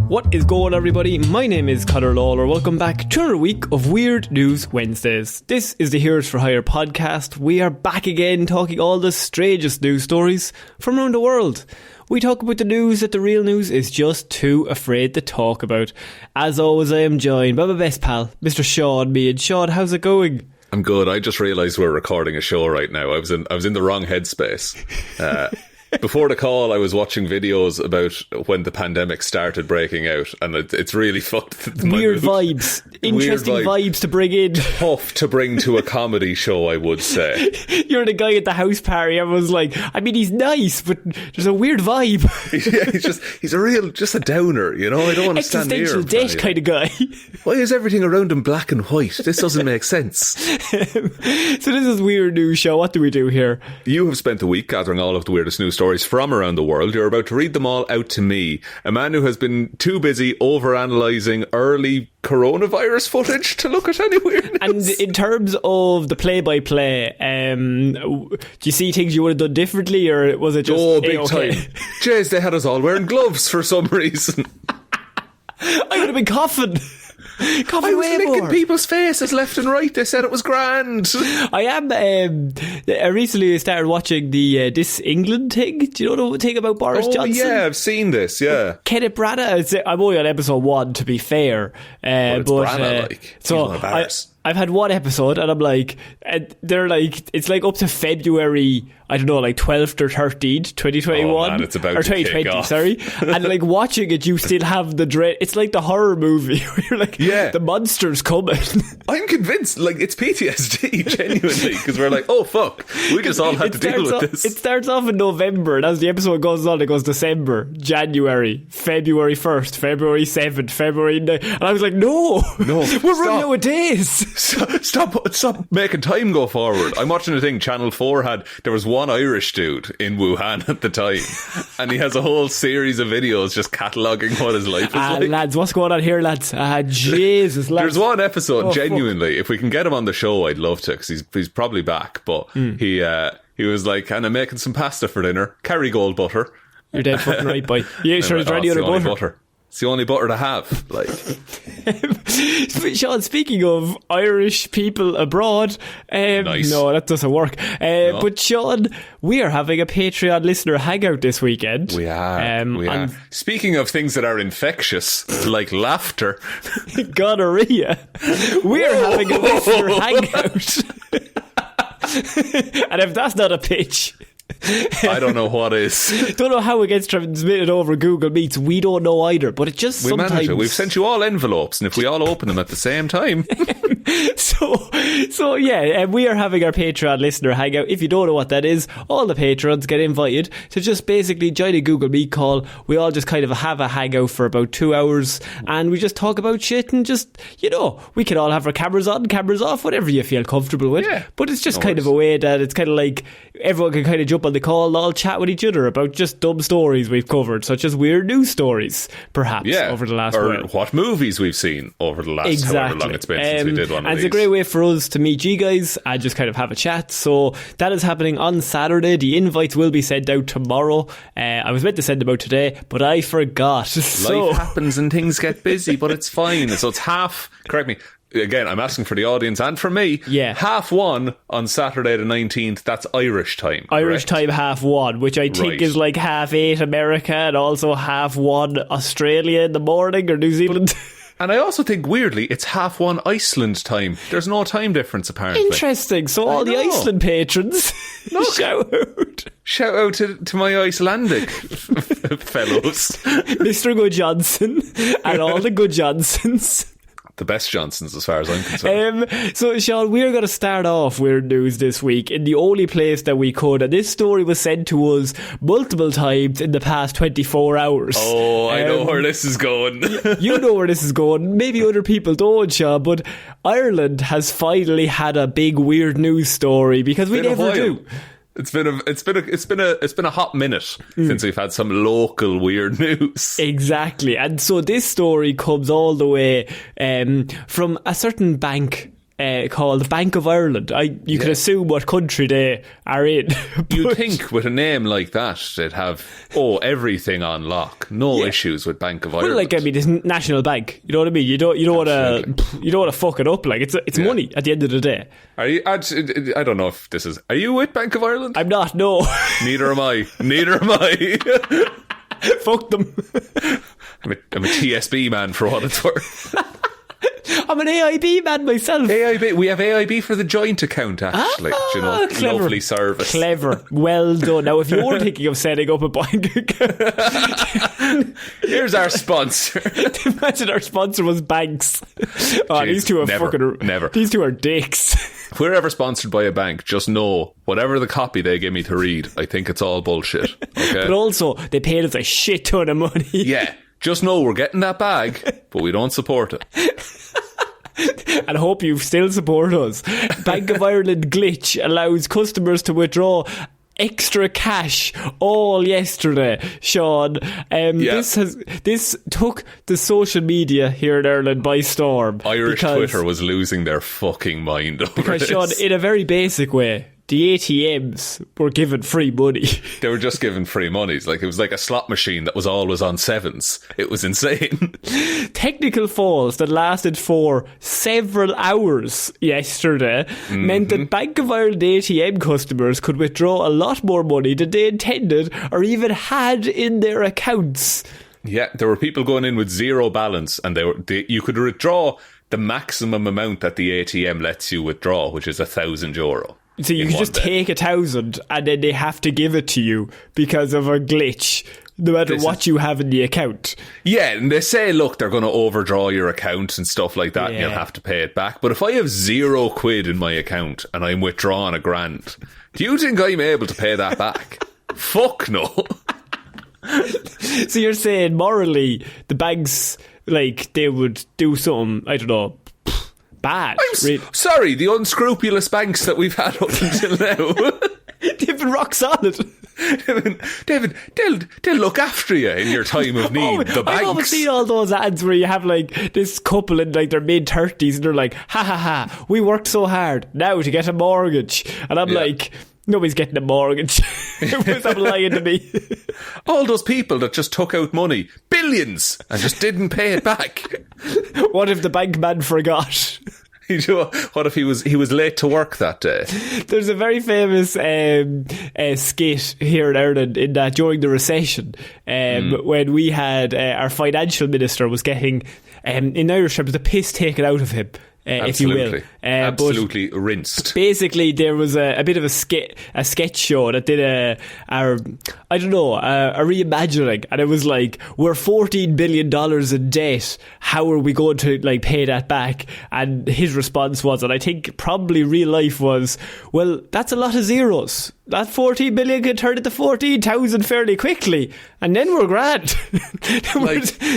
What is going on, everybody? My name is Conor Lawler. Welcome back to another week of Weird News Wednesdays. This is the Heroes for Hire podcast. We are back again talking all the strangest news stories from around the world. We talk about the news that the real news is just too afraid to talk about. As always, I am joined by my best pal, Mr. Shaun Mead. Shaun, how's it going? I'm good. I just realised we're recording a show right now. I was in the wrong headspace. Before the call, I was watching videos about when the pandemic started breaking out, and it's really fucked. Weird vibes. Interesting vibes to bring in. Tough to bring to a comedy show, I would say. You're the guy at the house party. Everyone's like, I mean, he's nice, but there's a weird vibe. Yeah, he's a downer, you know? I don't want to stand near him. Existential debt kind of guy. Why is everything around him black and white? This doesn't make sense. So this is Weird News Show. What do we do here? You have spent the week gathering all of the weirdest news stories from around the world. You're about to read them all out to me, a man who has been too busy overanalyzing early coronavirus footage to look at any weird news. And in terms of the play-by-play, do you see things you would have done differently, or was it just... big time. Jeez, they had us all wearing gloves for some reason. I would have been coughing. I was licking people's faces left and right. They said it was grand. I recently started watching the This England thing. Do you know the thing about Boris Johnson? Yeah, I've seen this, yeah. Kenneth Branagh, I'm only on episode 1 to be fair. It's Branagh, like. So I've had one episode and I'm like, they're like, it's like up to February, I don't know, like 12th or 13th, 2021. Oh man, it's about or to 2020, kick off. Sorry. And like watching it, you still have the dread. It's like the horror movie where you're like, yeah, the monster's coming. I'm convinced, like, it's PTSD, genuinely, because we're like, oh fuck, we just all had to deal with this. It starts off in November, and as the episode goes on, it goes December, January, February 1st, February 7th, February 9th. And I was like, no, we're running out of days. Stop making time go forward. I'm watching a thing Channel 4 there was one Irish dude in Wuhan at the time, and he has a whole series of videos just cataloguing what his life is like. Lads, what's going on here, lads? Jesus, lads. There's one episode, genuinely, if we can get him on the show, I'd love to, because he's probably back, but he was like, and I'm making some pasta for dinner, Kerrygold butter. You're dead fucking right, boy. Yeah, sure, is there any other butter? It's the only butter to have. Like, Shaun, speaking of Irish people abroad, nice. No, that doesn't work. No. But Shaun, we are having a Patreon listener hangout this weekend. We are. Speaking of things that are infectious, like laughter, gonorrhea, we are having a listener hangout. And if that's not a pitch, I don't know what is. Don't know how it gets transmitted over Google Meets. We don't know either, but it just sometimes... manage it. We've sent you all envelopes, and if we all open them at the same time... So yeah, we are having our Patreon listener hangout. If you don't know what that is, all the patrons get invited to just basically join a Google Meet call. We all just kind of have a hangout for about 2 hours, and we just talk about shit, and just, you know, we can all have our cameras on, cameras off, whatever you feel comfortable with. Yeah, but it's just kind of a way that it's kind of like everyone can kind of jump on the call and all chat with each other about just dumb stories we've covered, such as weird news stories, perhaps, over the last or while. What movies we've seen over the last however long it's been since we did one of and these. It's a great way for us to meet you guys and just kind of have a chat. So that is happening on Saturday. The invites will be sent out tomorrow. I was meant to send them out today, but I forgot. Life happens and things get busy, but it's fine. So it's correct me, again, I'm asking for the audience and for me, 1:30 on Saturday the 19th. That's Irish time. Irish time 1:30, which I think is like 8:30 America, and also 1:30 Australia in the morning, or New Zealand. And I also think, weirdly, it's 1:30 Iceland time. There's no time difference, apparently. Interesting. So all the Iceland patrons, shout out. Shout out to my Icelandic fellows. Mr. Good Johnson and all the Good Johnsons. The best Johnsons, as far as I'm concerned. So, Shaun, we're going to start off Weird News this week in the only place that we could. And this story was sent to us multiple times in the past 24 hours. Oh, I know where this is going. You know where this is going. Maybe other people don't, Shaun. But Ireland has finally had a big weird news story, because we never do. It's been a hot minute since we've had some local weird news. Exactly. And so this story comes all the way from a certain bank called Bank of Ireland. You can assume what country they are in. You'd think with a name like that they'd have everything on lock, no issues with Bank of Ireland. Well, like, I mean, it's National Bank. You know what I mean? You don't want to fuck it up. Like, it's money at the end of the day. Are you? I don't know if this is. Are you with Bank of Ireland? I'm not. No. Neither am I. Fuck them. I'm a TSB man for what it's worth. I'm an AIB man myself. AIB. We have AIB for the joint account, actually. Clever. Lovely service. Clever. Well done. Now, if you're thinking of setting up a bank account, here's our sponsor. Imagine our sponsor was banks. Oh, these two are never. These two are dicks. If we're ever sponsored by a bank, just know whatever the copy they give me to read, I think it's all bullshit. Okay? But also, they paid us a shit ton of money. Yeah. Just know we're getting that bag, but we don't support it. And hope you still support us. Bank of Ireland glitch allows customers to withdraw extra cash all yesterday, Shaun. This took the social media here in Ireland by storm. Irish Twitter was losing their fucking mind over because, this. Shaun, in a very basic way, the ATMs were given free money. They were just given free monies. Like, it was like a slot machine that was always on sevens. It was insane. Technical faults that lasted for several hours yesterday meant that Bank of Ireland ATM customers could withdraw a lot more money than they intended or even had in their accounts. Yeah, there were people going in with zero balance, and you could withdraw the maximum amount that the ATM lets you withdraw, which is €1,000. So you can just take 1,000 and then they have to give it to you because of a glitch, no matter what you have in the account. Yeah, and they say, look, they're going to overdraw your account and stuff like that, and you'll have to pay it back. But if I have £0 in my account and I'm withdrawing £1,000, do you think I'm able to pay that back? Fuck no. So you're saying morally the banks, like, they would do something, I don't know, bad. Sorry, the unscrupulous banks that we've had up until now. They've been rock solid. David, they'll look after you in your time of need. The banks. I've always seen all those ads where you have like this couple in like their mid-30s and they're like, ha ha ha, we worked so hard now to get a mortgage. And I'm like, nobody's getting a mortgage. Stop lying to me. All those people that just took out money, billions, and just didn't pay it back. What if the bank man forgot? What if he was late to work that day? There's a very famous skit here in Ireland in that during the recession, when we had our financial minister was getting, in Irish terms, the piss taken out of him. If you will. Absolutely rinsed. Basically, there was a bit of a sketch show that did a reimagining, and it was like, we're $14 billion in debt. How are we going to like pay that back? And his response was, and I think probably real life was, well, that's a lot of zeros. That 14 billion can turn into 14,000 fairly quickly, and then we're grand.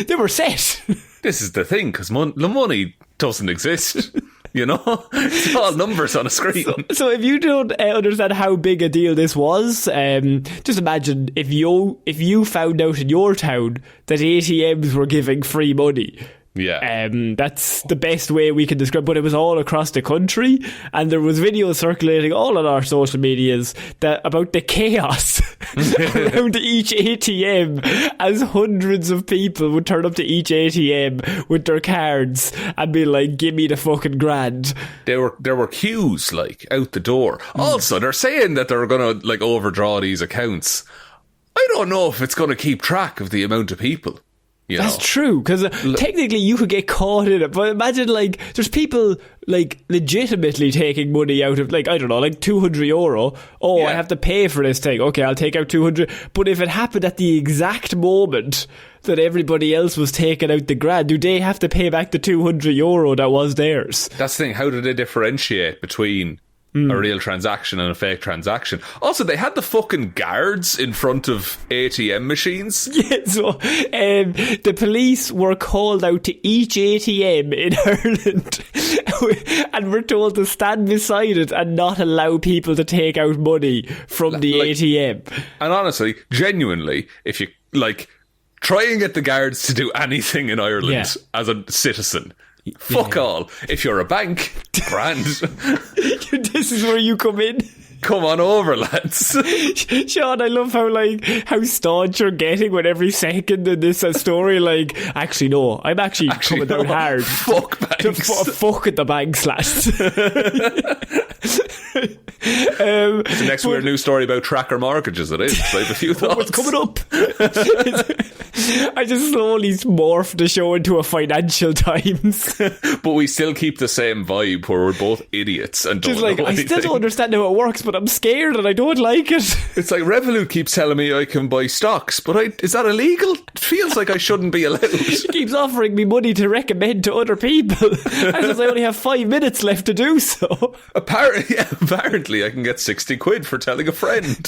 They were set. This is the thing, because the money doesn't exist. You know, it's all numbers on a screen. So if you don't understand how big a deal this was, just imagine if you found out in your town that ATMs were giving free money. Yeah. That's the best way we can describe, but it was all across the country, and there was videos circulating all on our social medias about the chaos around each ATM, as hundreds of people would turn up to each ATM with their cards and be like, give me the fucking grand. There were queues like out the door. Also, they're saying that they're gonna like overdraw these accounts. I don't know if it's gonna keep track of the amount of people. That's true, because technically you could get caught in it. But imagine, like, there's people, like, legitimately taking money out of, like, I don't know, like €200. I have to pay for this thing. Okay, I'll take out 200. But if it happened at the exact moment that everybody else was taking out the grand, do they have to pay back the €200 that was theirs? That's the thing. How do they differentiate between a real transaction and a fake transaction? Also, they had the fucking guards in front of ATM machines. Yeah, so the police were called out to each ATM in Ireland and were told to stand beside it and not allow people to take out money from the ATM. And honestly, genuinely, if you like, try and get the guards to do anything in Ireland as a citizen. Fuck all. If you're a bank, grand. This is where you come in. Come on over, lads. Shaun, I love how staunch you're getting with every second in this story. Like, actually, no, I'm actually coming down hard. Fuck banks. Fuck at the banks, lads. The next weird news story about tracker mortgages, it is. I have a few thoughts. What's coming up? I just slowly morphed the show into a Financial Times. But we still keep the same vibe where we're both idiots and don't know I still don't understand how it works, but I'm scared and I don't like it. It's like Revolut keeps telling me I can buy stocks, but is that illegal? It feels like I shouldn't be allowed. She keeps offering me money to recommend to other people. I only have 5 minutes left to do so. Apparently I can get 60 quid for telling a friend.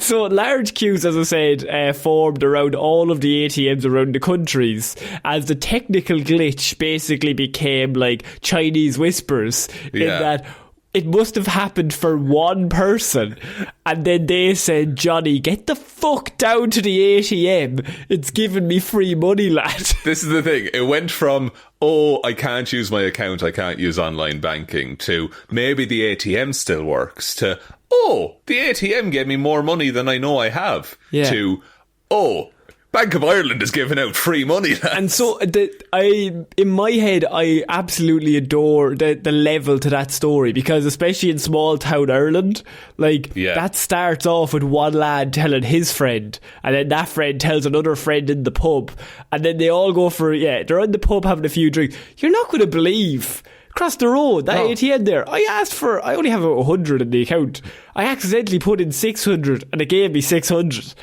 So large queues, as I said, formed around all of the ATMs around the countries as the technical glitch basically became like Chinese whispers in that it must have happened for one person, and then they said, Johnny, get the fuck down to the ATM, it's giving me free money, lad. This is the thing, it went from, oh, I can't use my account, I can't use online banking, to maybe the ATM still works, to, oh, the ATM gave me more money than I know I have, to, oh, Bank of Ireland is giving out free money, lads. And so in my head I absolutely adore the level to that story, because especially in small town Ireland, that starts off with one lad telling his friend, and then that friend tells another friend in the pub, and then they all go for they're in the pub having a few drinks. You're not going to believe, across the road, that ATM there, I only have 100 in the account, I accidentally put in 600 and it gave me 600.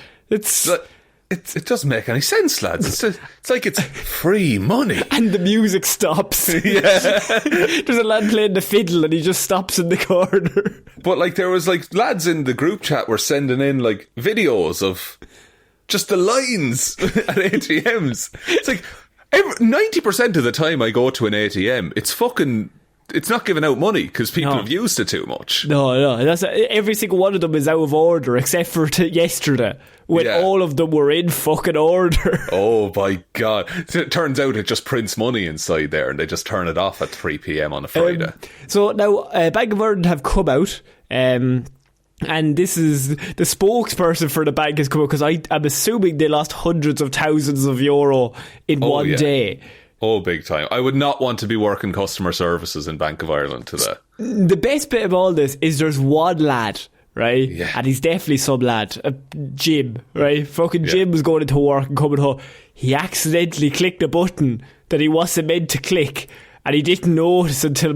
It doesn't make any sense, lads. It's like it's free money. And the music stops. Yeah. There's a lad playing the fiddle and he just stops in the corner. But there was lads in the group chat were sending in videos of just the lines at ATMs. It's 90% of the time I go to an ATM, it's not giving out money because people have used it too much. No, every single one of them is out of order except for yesterday when all of them were in fucking order. Oh my God. It turns out it just prints money inside there and they just turn it off at 3 p.m. on a Friday. So now Bank of Ireland have come out and this is the spokesperson for the bank has come out, because I'm assuming they lost hundreds of thousands of euro in one day. Oh, big time. I would not want to be working customer services in Bank of Ireland today. The best bit of all this is there's one lad, right? Yeah. And he's definitely some lad, Jim, right? Fucking Jim was going into work and coming home. He accidentally clicked a button that he wasn't meant to click, and he didn't notice until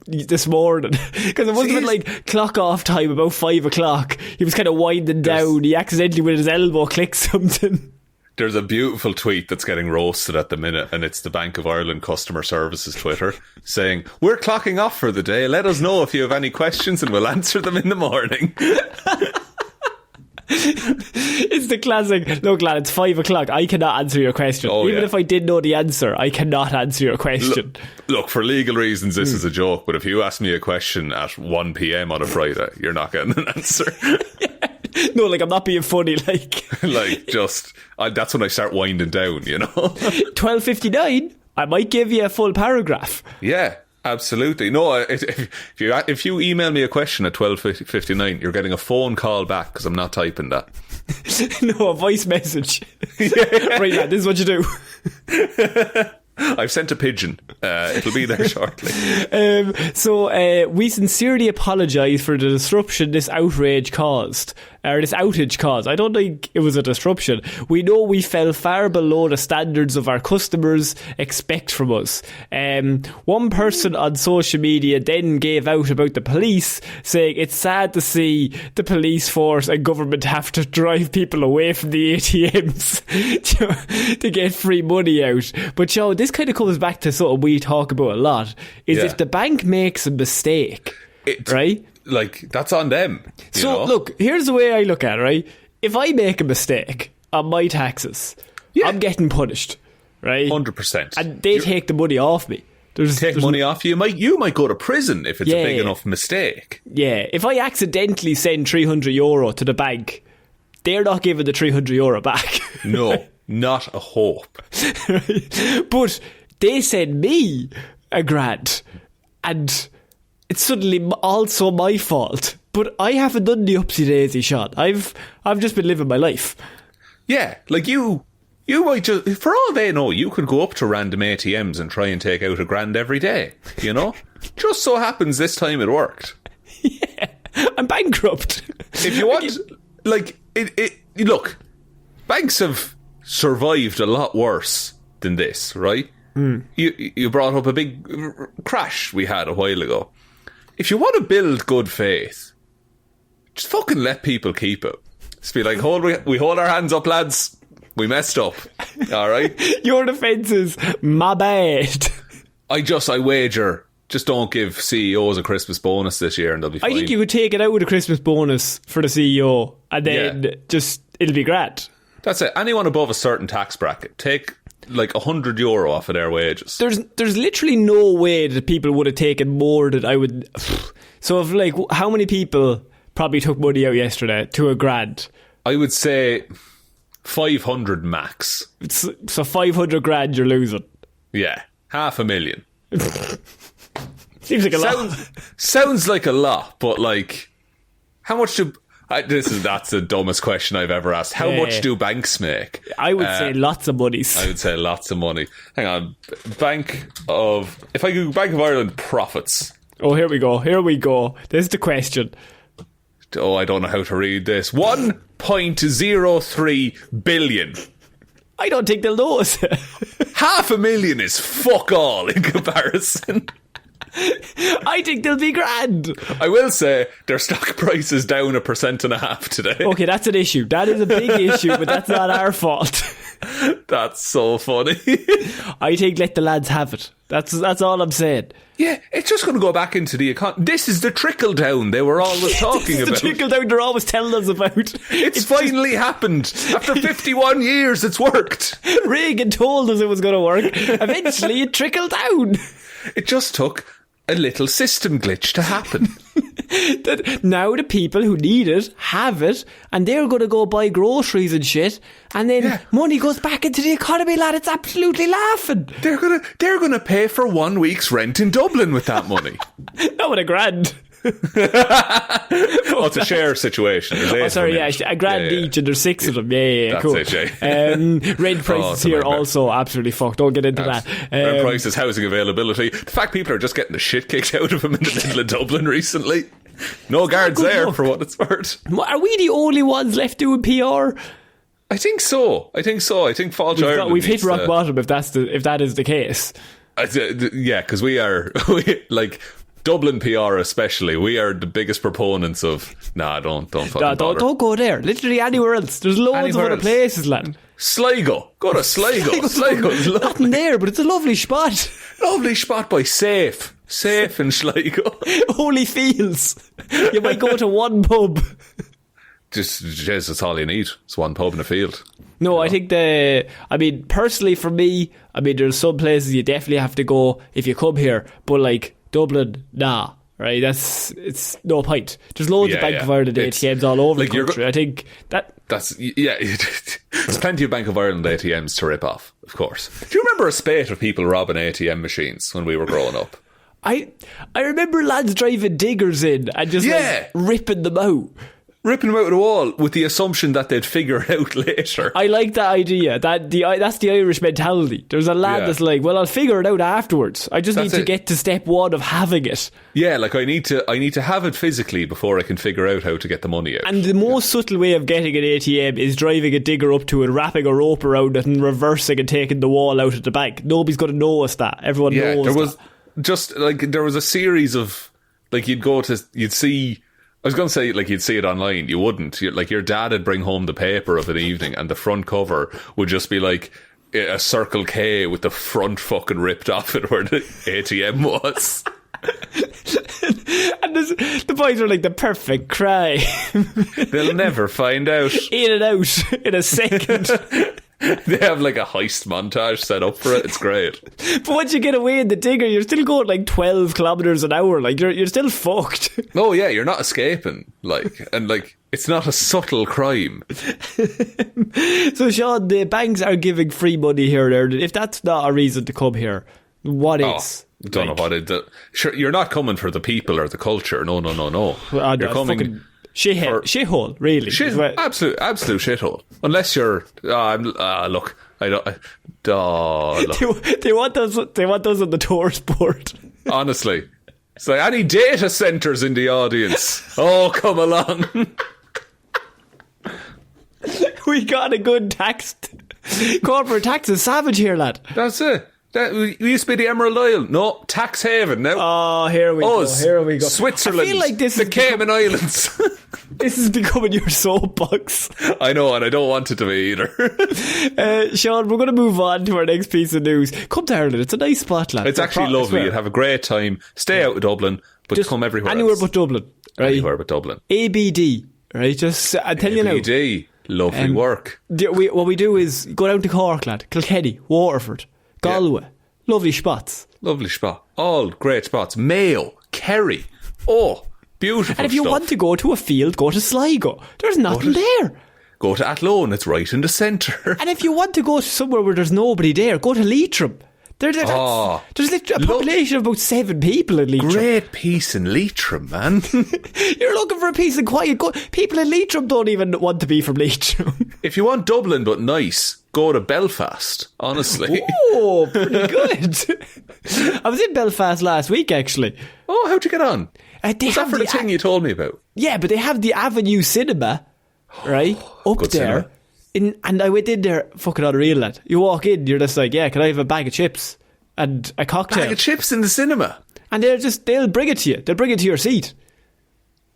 this morning. Because it must have been clock off time, about 5 o'clock. He was kind of winding down. He accidentally with his elbow clicked something. There's a beautiful tweet that's getting roasted at the minute, and it's the Bank of Ireland Customer Services Twitter saying, "We're clocking off for the day. Let us know if you have any questions and we'll answer them in the morning." It's the classic, look lad, it's 5 o'clock, I cannot answer your question. Even if I did know the answer, I cannot answer your question. Look, for legal reasons this is a joke, but if you ask me a question at 1 p.m. on a Friday, you're not getting an answer. No, I'm not being funny, that's when I start winding down, 12:59, I might give you a full paragraph. Yeah, absolutely. No, if you email me a question at 12:59, you're getting a phone call back because I'm not typing that. No, a voice message. Right, lad, this is what you do. I've sent a pigeon. It'll be there shortly. So we sincerely apologise for the disruption this outrage caused. Or this outage caused. I don't think it was a disruption. We know we fell far below the standards of our customers expect from us. One person on social media then gave out about the police, saying it's sad to see the police force and government have to drive people away from the ATMs to get free money out. But this kind of comes back to something we talk about a lot, is if the bank makes a mistake, right? That's on them. Look, here's the way I look at it, right? If I make a mistake on my taxes, I'm getting punished, right? 100%. And they take the money off me. Take money off you. You might go to prison if it's a big enough mistake. Yeah, if I accidentally send €300 to the bank, they're not giving the €300 back. No, not a hope. But they send me $1,000 and it's suddenly also my fault. But I haven't done the upsy daisy, Shaun. I've just been living my life. Yeah, like you might just, for all they know, you could go up to random ATMs and try and take out $1,000 every day, you know? Just so happens this time it worked. Yeah, I'm bankrupt. If you want, like, look, banks have survived a lot worse than this, right? You brought up a big crash we had a while ago. If you want to build good faith, just fucking let people keep it. Just be like, we hold our hands up, lads. We messed up. All right? Your defence is my bad. I wager, just don't give CEOs a Christmas bonus this year and they'll be fine. I think you could take it out with a Christmas bonus for the CEO and then it'll be great. That's it. Anyone above a certain tax bracket, take like €100 off of their wages. There's literally no way that people would have taken more than I would. So if like, how many people probably took money out yesterday to $1,000? I would say 500 max. So 500 grand you're losing. Yeah, $500,000. Seems like a lot. Sounds like a lot, but like, how much do... that's the dumbest question I've ever asked. How much do banks make? I would say lots of monies. I would say lots of money. Hang on. If I Google Bank of Ireland profits. Oh, here we go. This is the question. Oh, I don't know how to read this. 1.03 billion. I don't think they'll notice. $500,000 is fuck all in comparison. I think they'll be grand. I will say their stock price is down 1.5% today. Okay, that's an issue. That is a big issue, but that's not our fault. That's so funny. I think let the lads have it. That's all I'm saying. Yeah, it's just going to go back into the economy. This is the trickle down they were always talking about. The trickle down they're always telling us about. It's finally happened. After 51 years, it's worked. Reagan told us it was going to work. Eventually, it trickled down. It just took a little system glitch to happen. That now the people who need it have it, and they're going to go buy groceries and shit, and then money goes back into the economy, lad. It's absolutely laughing. They're gonna pay for 1 week's rent in Dublin with that money. Not with $1,000. Oh, it's a share situation. Oh, sorry, $1,000 each, and there's 6 of them. Yeah, that's cool. It, Jay. Rent prices here also absolutely fucked. Don't get into that. Rent prices, housing availability. The fact people are just getting the shit kicked out of them in the middle of Dublin recently. No guards there for what it's worth. Are we the only ones left doing PR? I think so. I think Falch Ireland. We've hit rock bottom if that is the case. Yeah, because we are like Dublin PR especially. We are the biggest proponents of. Don't fucking bother. Don't go there. Literally anywhere else. There's loads of other places, lad. Sligo. Go to Sligo. Sligo's lovely. Nothing there, but it's a lovely spot. Lovely spot by Safe in Sligo. Holy Fields. You might go to one pub. That's all you need. It's one pub in a field. No, I think personally for me, there's some places you definitely have to go if you come here, but like Dublin, nah. Right? It's no point. There's loads of Bank of Ireland ATMs all over the country. I think that's there's plenty of Bank of Ireland ATMs to rip off, of course. Do you remember a spate of people robbing ATM machines when we were growing up? I remember lads driving diggers in and just like ripping them out. Ripping them out of the wall with the assumption that they'd figure it out later. I like that idea. That's the Irish mentality. There's a lad that's like, well, I'll figure it out afterwards. I just need to get to step one of having it. Yeah, like I need to have it physically before I can figure out how to get the money out. And the most subtle way of getting an ATM is driving a digger up to it, wrapping a rope around it and reversing and taking the wall out of the bank. Nobody's going to notice that. Everyone knows there was just like there was a series of like you'd see. I was going to say, like, you'd see it online. You wouldn't. Like, your dad would bring home the paper of an evening and the front cover would just be, like, a Circle K with the front fucking ripped off it where the ATM was. And the boys are like the perfect crime. They'll never find out. In and out in a second. They have like a heist montage set up for it. It's great. But once you get away in the digger, you're still going like 12 kilometres an hour. Like you're still fucked. Oh yeah, you're not escaping. Like, and like It's not a subtle crime. So, Sean, the banks are giving free money here and there. If that's not a reason to come here, what is? Don't know what it is. Sure, you're not coming for the people or the culture. No. You're coming... Shithole, really. Absolute shithole. Unless you're... look, I don't... look. They want those on the tourist board. Honestly. It's like, any data centres in the audience? Oh, come along. We got a good tax. Corporate tax is savage here, lad. That's it. We used to be the Emerald Isle. No, tax haven now. Oh, here we go. Switzerland. I feel like this the Cayman Islands. This is becoming your soapbox. I know, and I don't want it to be either. Sean, we're going to move on to our next piece of news. Come to Ireland. It's a nice spot, lad. It's actually lovely. You'd have a great time. Stay out of Dublin, but just come everywhere anywhere else. but Dublin. Right? Anywhere but Dublin. ABD. Right? Just, I tell you now. ABD. Lovely work. What we do is go down to Cork, lad. Kilkenny, Waterford, Galway. Yeah. Lovely spots. Lovely spot. All great spots. Mayo, Kerry. Oh, beautiful. And if you want to go to a field, go to Sligo. There's nothing there. Go to Athlone. It's right in the centre. And if you want to go somewhere where there's nobody there, go to Leitrim. There's a population of about 7 people in Leitrim. Great peace in Leitrim, man. You're looking for a peace and quiet. People in Leitrim don't even want to be from Leitrim. If you want Dublin but nice, go to Belfast, honestly. Oh, pretty good. I was in Belfast last week, actually. Oh, how'd you get on? Was that for the thing you told me about? Yeah, but they have the Avenue Cinema, right, up good there. And I went in there, fucking unreal, lad. You walk in, you're just like, yeah, can I have a bag of chips and a cocktail? Bag of chips in the cinema? And they'll bring it to you. They'll bring it to your seat.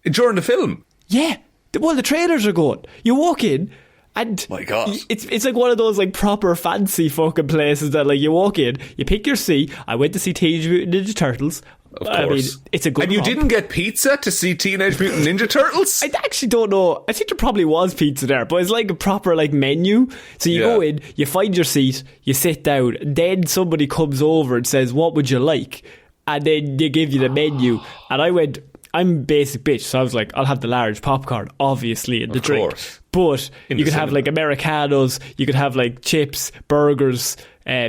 During the film? Yeah. Well, the trailers are going. You walk in, and my God, it's like one of those like proper fancy fucking places that like you walk in, you pick your seat. I went to see Teenage Mutant Ninja Turtles. Of course. I mean, it's a good. And you didn't get pizza to see Teenage Mutant Ninja Turtles? I actually don't know. I think there probably was pizza there, but it's like a proper like menu. So you go in, you find your seat, you sit down, then somebody comes over and says, "What would you like?" And then they give you the menu. And I went, I'm basic bitch, so I was like, I'll have the large popcorn, obviously, and the drink. But you could have like Americanos, you could have like chips, burgers,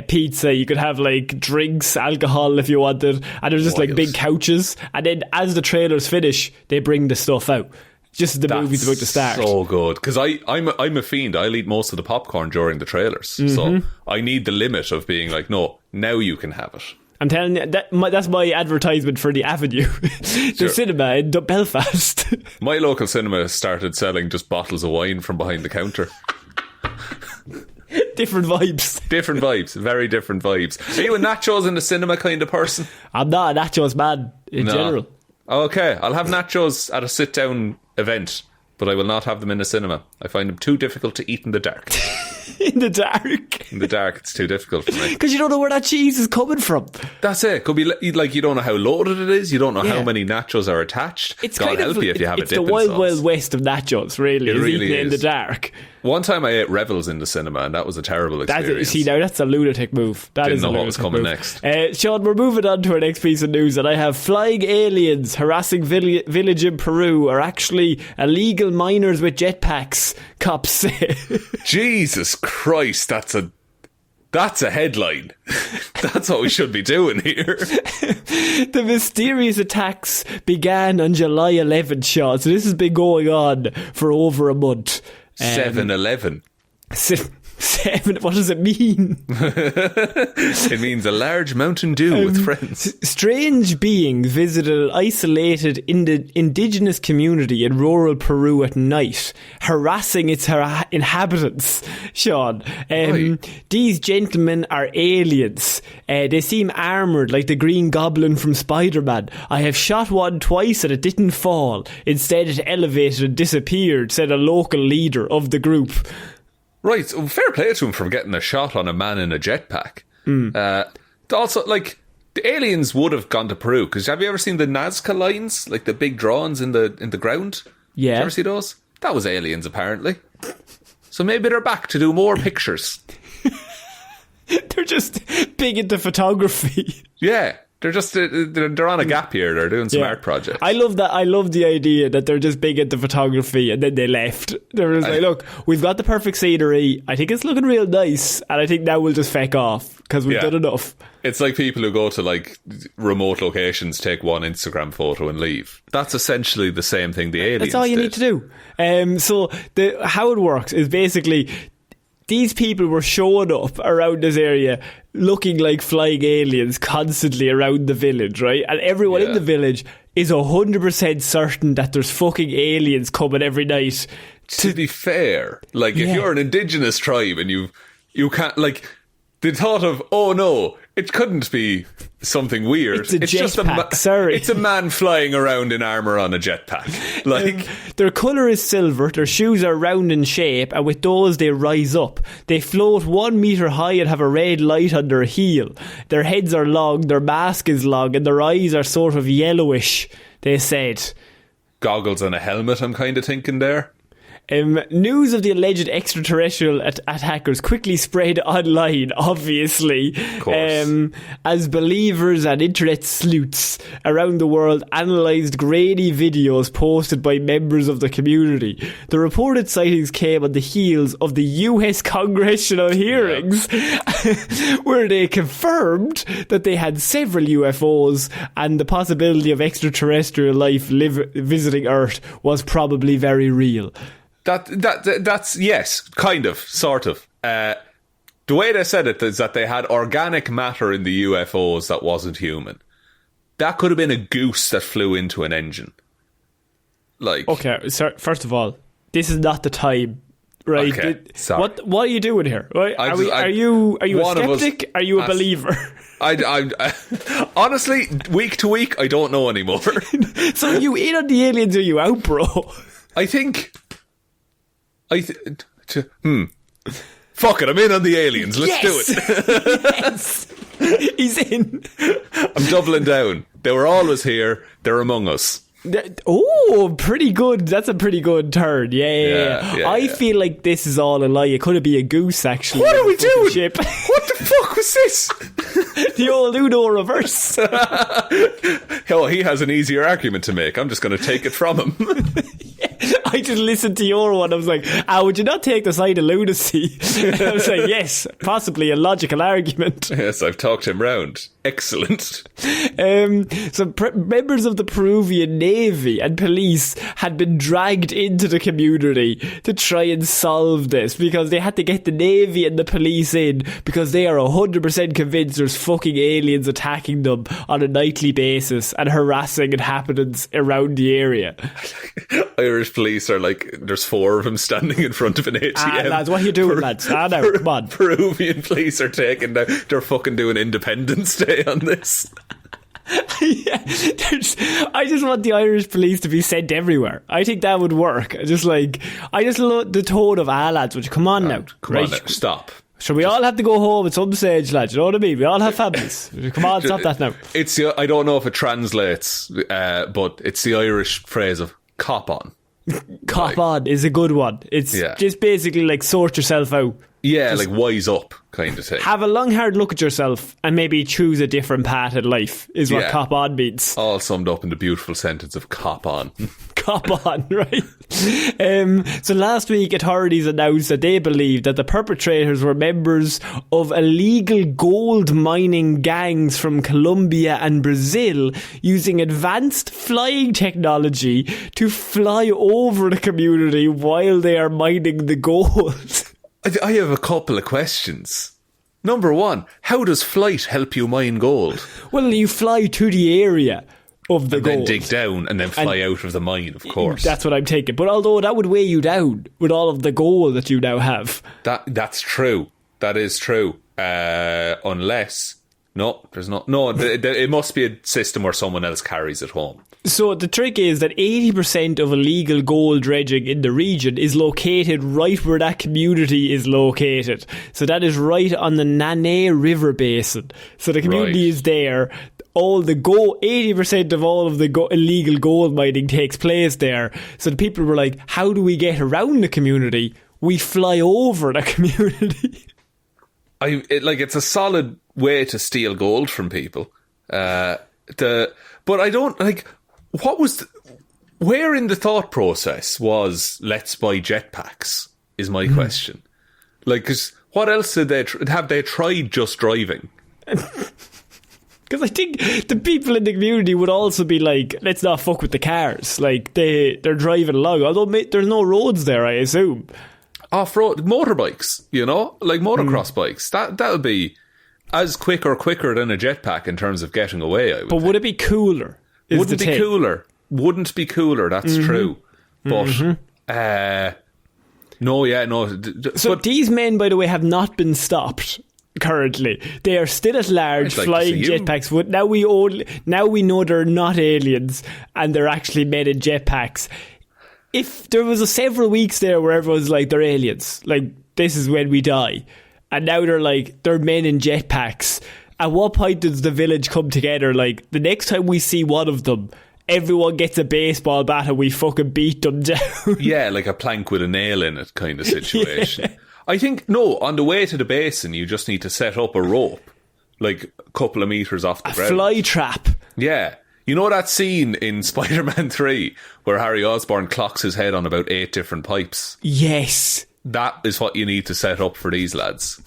pizza, you could have like drinks, alcohol if you wanted, and there's just like big couches. And then as the trailers finish, they bring the stuff out. Just as the movie's about to start. So good, because I'm a fiend. I'll eat most of the popcorn during the trailers, so I need the limit of being like, no, now you can have it. I'm telling you, that's my advertisement for the Avenue. The cinema in Belfast. My local cinema started selling just bottles of wine from behind the counter. Different vibes. Different vibes. Very different vibes. Are you a nachos in the cinema kind of person? I'm not a nachos man in general. Okay, I'll have nachos at a sit-down event, but I will not have them in a cinema. I find them too difficult to eat in the dark. In the dark? In the dark, it's too difficult for me. Because you don't know where that cheese is coming from. That's it. Could be like you don't know how loaded it is. You don't know how many nachos are attached. It's God help you if you have a dipping sauce. It's the wild west of nachos, really. It really is. In the dark. One time I ate Rebels in the cinema, and that was a terrible experience. That's a lunatic move. Didn't know what was coming next. Sean, we're moving on to our next piece of news, and I have flying aliens harassing village in Peru are actually illegal miners with jetpacks, cops say. Jesus Christ, that's a headline. That's what we should be doing here. The mysterious attacks began on July 11th, Sean. So this has been going on for over a month. 7-Eleven. 7, what does it mean? It means a large Mountain Dew with friends. Strange beings visited an isolated indigenous community in rural Peru at night, harassing its inhabitants. Sean, these gentlemen are aliens. They seem armoured like the Green Goblin from Spider-Man. I have shot one twice and it didn't fall. Instead it elevated and disappeared, said a local leader of the group. Right, so fair play to him for getting a shot on a man in a jetpack. Also, like, the aliens would have gone to Peru, because have you ever seen the Nazca lines? Like the big drawings in the ground? Yeah. Did you ever see those? That was aliens, apparently. So maybe they're back to do more pictures. They're just big into photography. Yeah. They're just they're on a gap year. They're doing some art projects. I love that. I love the idea that they're just big into photography, and then they left. They're just like, look, we've got the perfect scenery. I think it's looking real nice, and I think now we'll just feck off because we've done enough. It's like people who go to like remote locations, take one Instagram photo and leave. That's essentially the same thing the aliens did. That's all you need to do. So how it works is basically these people were showing up around this area looking like flying aliens constantly around the village, right? And everyone in the village is 100% certain that there's fucking aliens coming every night. To be fair, like if you're an indigenous tribe and you can't, like, the thought of, oh no, it couldn't be something weird. It's just sorry. It's a man flying around in armour on a jetpack. Like their colour is silver, their shoes are round in shape, and with those they rise up. They float 1 metre high and have a red light on their heel. Their heads are long, their mask is long, and their eyes are sort of yellowish, they said. Goggles and a helmet, I'm kind of thinking there. News of the alleged extraterrestrial attackers quickly spread online, obviously, as believers and internet sleuths around the world analysed grainy videos posted by members of the community. The reported sightings came on the heels of the US congressional hearings, where they confirmed that they had several UFOs and the possibility of extraterrestrial life visiting Earth was probably very real. That's yes, kind of, sort of. The way they said it is that they had organic matter in the UFOs that wasn't human. That could have been a goose that flew into an engine. Like, okay, sir, first of all, this is not the time, right? Okay, sorry. What are you doing here? Right? Are you a skeptic? Are you a believer? I honestly, week to week, I don't know anymore. So are you in on the aliens or are you out, bro? I think. Fuck it, I'm in on the aliens. Let's do it. Yes. He's in. I'm doubling down. They were always here. They're among us. Oh, pretty good. That's a pretty good turn. Yeah. I feel like this is all a lie. It could be a goose, actually. What are we doing? Ship. What the fuck was this? The old Uno reverse. Oh, he has an easier argument to make. I'm just going to take it from him. I just listened to your one. I was like, would you not take the side of lunacy? And I was like, yes, possibly a logical argument. Yes, I've talked him round. Excellent. So members of the Peruvian Navy and police had been dragged into the community to try and solve this because they had to get the Navy and the police in because they are 100% convinced there's fucking aliens attacking them on a nightly basis and harassing inhabitants around the area. Irish police are like, there's 4 of them standing in front of an ATM. Lads, what are you doing, lads? Now, come on. Peruvian police are taking down, they're fucking doing Independence Day on this. I just want the Irish police to be sent everywhere. I think that would work. I just love the tone of lads, would you come on now? Come on now, stop. So we all have to go home at some stage, lads. You know what I mean? We all have families. Come on, stop that now. I don't know if it translates, but it's the Irish phrase of cop on. Cop on is a good one. It's just basically like sort yourself out. Yeah, just like wise up kind of thing. Have a long hard look at yourself and maybe choose a different path in life is what cop on means. All summed up in the beautiful sentence of cop on. Cop on, right? So last week authorities announced that they believed that the perpetrators were members of illegal gold mining gangs from Colombia and Brazil using advanced flying technology to fly over the community while they are mining the gold. I have a couple of questions. Number 1, how does flight help you mine gold? Well, you fly to the area of the gold. And then dig down and then fly out of the mine, of course. That's what I'm thinking. But although that would weigh you down with all of the gold that you now have. That's true. That is true. Unless... No, there's not. No, it must be a system where someone else carries it home. So the trick is that 80% of illegal gold dredging in the region is located right where that community is located. So that is right on the Nene River Basin. So the community is there. All the 80% of all of the illegal gold mining takes place there. So the people were like, how do we get around the community? We fly over the community. It's a solid way to steal gold from people. But I don't, like, where in the thought process was let's buy jetpacks is my question. Like, 'cause what else have they tried just driving? Because I think the people in the community would also be like, let's not fuck with the cars. Like, they're driving along. Although there's no roads there, I assume. Off-road motorbikes, you know? Like motocross bikes. That would be as quicker than a jetpack in terms of getting away, I would think. Would it be cooler? Wouldn't be cooler, that's true. But, no. So these men, by the way, have not been stopped. Currently, they are still at large, flying jetpacks. But now we know they're not aliens, and they're actually men in jetpacks. If there was several weeks there where everyone's like, they're aliens, like, this is when we die, and now they're like, they're men in jetpacks. At what point does the village come together? Like, the next time we see one of them, everyone gets a baseball bat and we fucking beat them down. Yeah, like a plank with a nail in it kind of situation. Yeah. I think, no, on the way to the basin, you just need to set up a rope, like a couple of metres off the ground. A fly trap. Yeah. You know that scene in Spider-Man 3 where Harry Osborn clocks his head on about 8 different pipes? Yes. That is what you need to set up for these lads.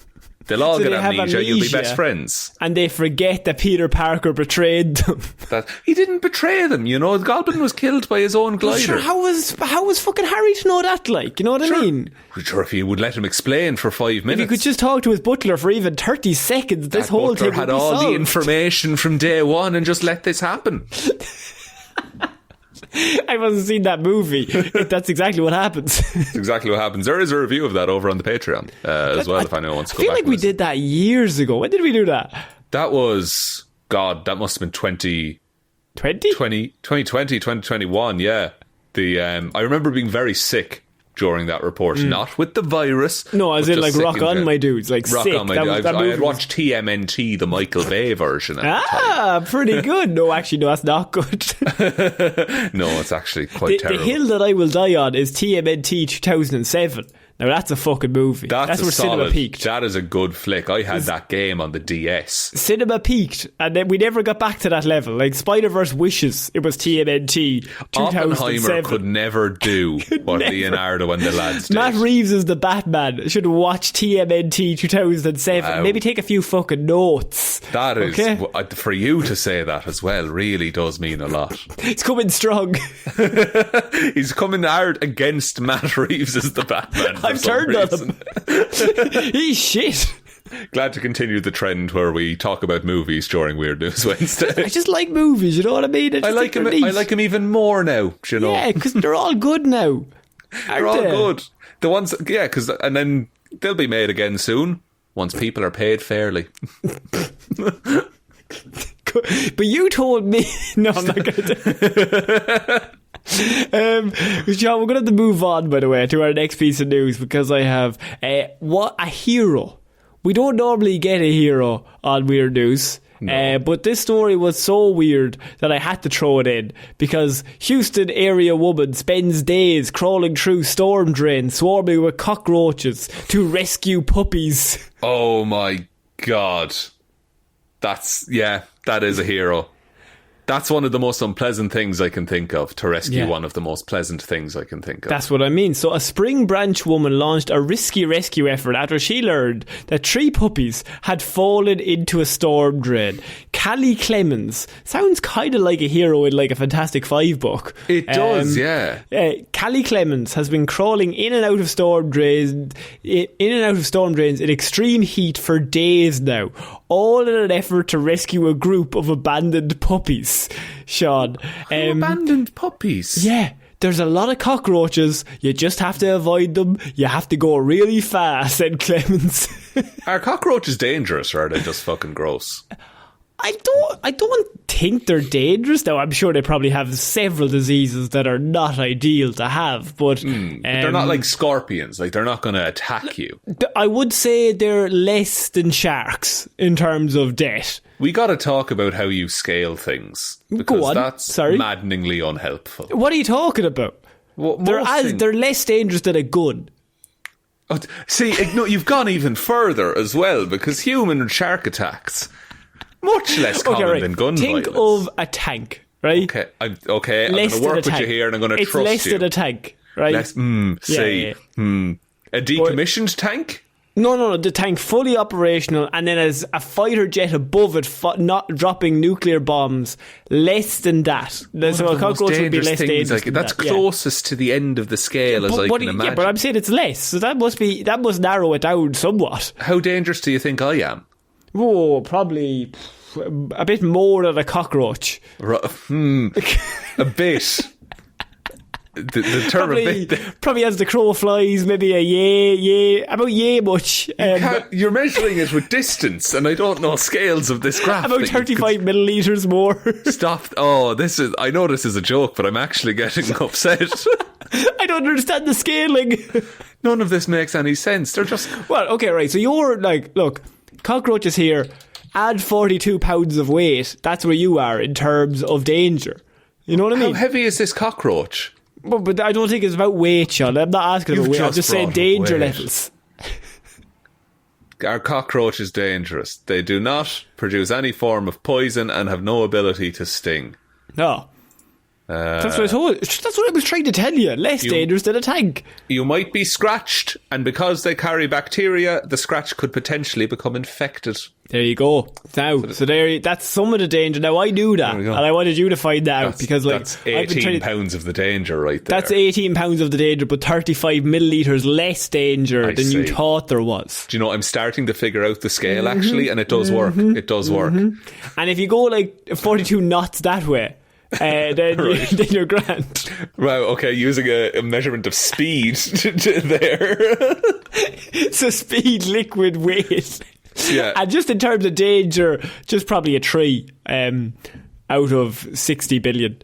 They'll all get amnesia, you'll be best friends. And they forget that Peter Parker betrayed them. That he didn't betray them, you know. The Goblin was killed by his own glider. Sure, how was fucking Harry to know that, like? You know what I mean? Sure, if you would let him explain for 5 minutes. If he could just talk to his butler for even 30 seconds, this whole thing would be solved. Had all the information from day one and just let this happen. I haven't seen that movie. That's exactly what happens. That's exactly what happens. There is a review of that over on the Patreon as well, if anyone wants to go back. I feel like we did that years ago. When did we do that? That was, God, that must have been 2020, 2021, yeah. I remember being very sick during that report, not with the virus. No, as in like rock on my dudes, like rock sick. On my dudes. I had watched TMNT, the Michael Bay version at the time. Pretty good. No, actually, no, that's not good. No, it's actually quite terrible. The hill that I will die on is TMNT 2007. Now that's a fucking movie. That's where cinema peaked. That is a good flick. I had that game on the DS. Cinema peaked, and then we never got back to that level. Like Spider-Verse wishes it was TMNT 2007. Oppenheimer could never do what Leonardo and the lads did. Matt Reeves is the Batman. Should watch TMNT 2007. Wow. Maybe take a few fucking notes. That is, for you to say that as well, really does mean a lot. He's coming strong. He's coming hard against Matt Reeves as the Batman. I've turned on him. He's shit. Glad to continue the trend where we talk about movies during Weird News Wednesday. I just like movies, you know what I mean? I like him even more now, you know. Yeah, because they're all good now. They're all good. The ones, yeah, and then they'll be made again soon once people are paid fairly. But you told me... No, I'm not going to do John, we're going to have to move on, by the way, to our next piece of news, because I have what a hero. We don't normally get a hero on Weird News. No. But this story was so weird that I had to throw it in, because Houston area woman spends days crawling through storm drains swarming with cockroaches to rescue puppies. Oh my God. That is a hero. That's one of the most unpleasant things I can think of, to rescue one of the most pleasant things I can think of. That's what I mean. So a Spring Branch woman launched a risky rescue effort after she learned that 3 puppies had fallen into a storm drain. Callie Clemens sounds kind of like a hero in like a Fantastic Five book. It does, yeah. Callie Clemens has been crawling in and out of storm drains in extreme heat for days now, all in an effort to rescue a group of abandoned puppies. Shaun, abandoned puppies? Yeah, there's a lot of cockroaches. You just have to avoid them. You have to go really fast, said Clemens. Are cockroaches dangerous, or are they just fucking gross? I don't think they're dangerous. Now, I'm sure they probably have several diseases that are not ideal to have, but they're not like scorpions. Like, they're not going to attack you. I would say they're less than sharks in terms of death. We got to talk about how you scale things, because that's maddeningly unhelpful. What are you talking about? They're less dangerous than a gun. Oh, see, no, you've gone even further as well, because human shark attacks Much less common than gun Think violence. of a tank, right? Okay, I'm going Less to than a work with tank. you here and I'm going to It's trust less you. than a tank, right? A decommissioned tank? No, the tank fully operational, and then as a fighter jet above it, not dropping nuclear bombs. Less than that. So a cockroach would be less dangerous than that's that. closest to the end of the scale as I can imagine. Yeah, but I'm saying it's less, so that must narrow it down somewhat. How dangerous do you think I am? Oh, probably a bit more than a cockroach. A bit. The term a bit. Probably as the crow flies, maybe a yay, about yay much. You're measuring it with distance, and I don't know scales of this graph. About 35 millilitres more. Stop. Oh, I know this is a joke, but I'm actually getting upset. I don't understand the scaling. None of this makes any sense. They're just... Well, okay, right. So you're like, look, cockroaches here, add 42 pounds of weight. That's where you are in terms of danger. You know what I mean? How heavy is this cockroach? But I don't think it's about weight, Sean. I'm not asking about weight. I'm just saying danger levels. Our cockroach is dangerous. They do not produce any form of poison and have no ability to sting. No. That's what I was trying to tell you. Less dangerous than a tank. You might be scratched, and because they carry bacteria, the scratch could potentially become infected. There you go. Now, that's some of the danger. Now, I knew that, and I wanted you to find that out because, like, that's 18 pounds of the danger, right there. That's 18 pounds of the danger, but 35 millilitres less danger than you thought there was. Do you know? I'm starting to figure out the scale actually, and it does work. It does work. And if you go like 42 knots that way. Then, right. Then you're grand. Wow, okay, using a measurement of speed there. So speed, liquid, weight. Yeah. And just in terms of danger, just probably a 3 out of 60 billion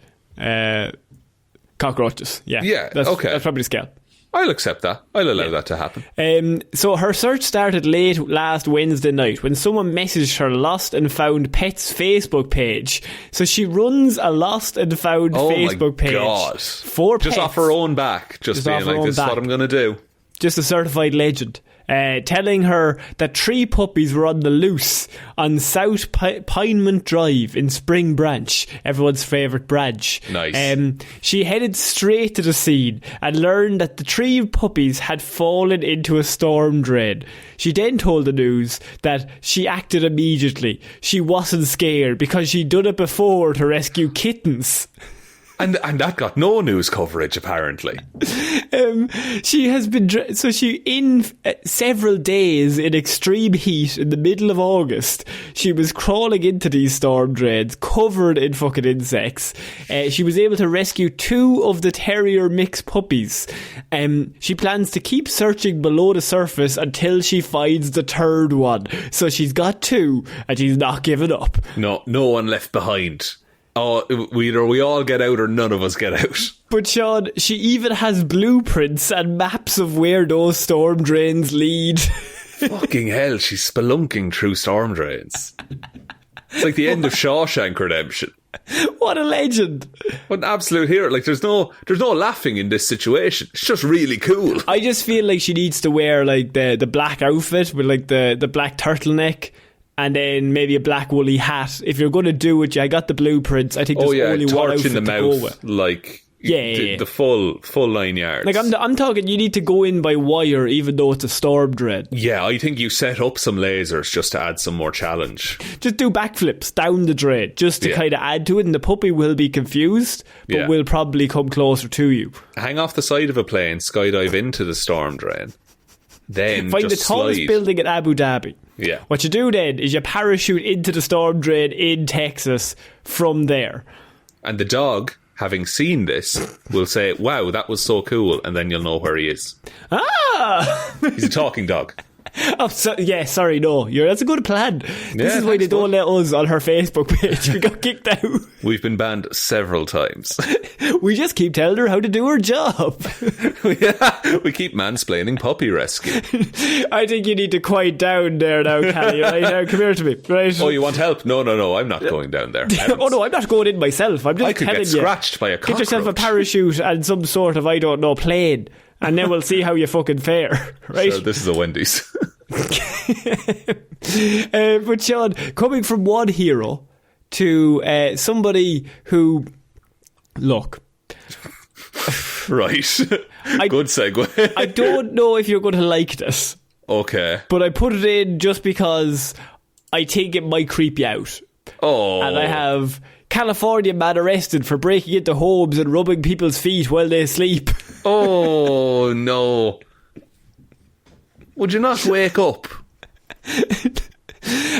cockroaches. Yeah, that's probably the scale. I'll accept that. I'll allow that to happen. So her search started late last Wednesday night when someone messaged her Lost and Found Pets Facebook page. So she runs a Lost and Found Facebook page. Oh my God. For just pets. off her own back. Just being like, this is what I'm going to do. Just a certified legend. Telling her that 3 puppies were on the loose on South Pinemont Drive in Spring Branch, everyone's favourite branch. Nice. She headed straight to the scene and learned that the 3 puppies had fallen into a storm drain. She then told the news that she acted immediately. She wasn't scared because she'd done it before to rescue kittens. And that got no news coverage, apparently. She has been... in several days in extreme heat in the middle of August, she was crawling into these storm drains, covered in fucking insects. She was able to rescue 2 of the terrier mix puppies. She plans to keep searching below the surface until she finds the 3rd one. So she's got 2, and she's not giving up. No one left behind. Oh, either we all get out or none of us get out. But Sean, she even has blueprints and maps of where those storm drains lead. Fucking hell, she's spelunking through storm drains. It's like the end of Shawshank Redemption. What a legend. What an absolute hero. Like, there's no laughing in this situation. It's just really cool. I just feel like she needs to wear like the black outfit with like the black turtleneck. And then maybe a black woolly hat. If you're going to do it, I got the blueprints. I think there's only one outfit in the to mouth, go with. Like the full 9 yards. Like I'm talking, you need to go in by wire, even though it's a storm drain. Yeah, I think you set up some lasers just to add some more challenge. Just do backflips down the drain, just to kind of add to it, and the puppy will be confused, but will probably come closer to you. Hang off the side of a plane, skydive into the storm drain. Then find just the tallest slide. building in Abu Dhabi. Yeah. What you do then is you parachute into the storm drain in Texas from there. And the dog, having seen this, will say, wow, that was so cool, and then you'll know where he is. Ah! He's a talking dog. Oh, sorry, no. That's a good plan. This is why they don't let us on her Facebook page. We got kicked out. We've been banned several times. We just keep telling her how to do her job. We keep mansplaining puppy rescue. I think you need to quiet down there now, Callie. Right now, come here to me. Right? Oh, you want help? No, I'm not going down there. Oh no, I'm not going in myself. I'm just telling you. I could get scratched by a cockroach. Get yourself a parachute and some sort of, I don't know, plane. And then we'll see how you fucking fare, right? Sure, this is a Wendy's. But Shaun, coming from one hero to somebody who, look, right, good segue. I don't know if you're going to like this. Okay. But I put it in just because I think it might creep you out. Oh. And I have California man arrested for breaking into homes and rubbing people's feet while they sleep. Oh, no. Would you not wake up?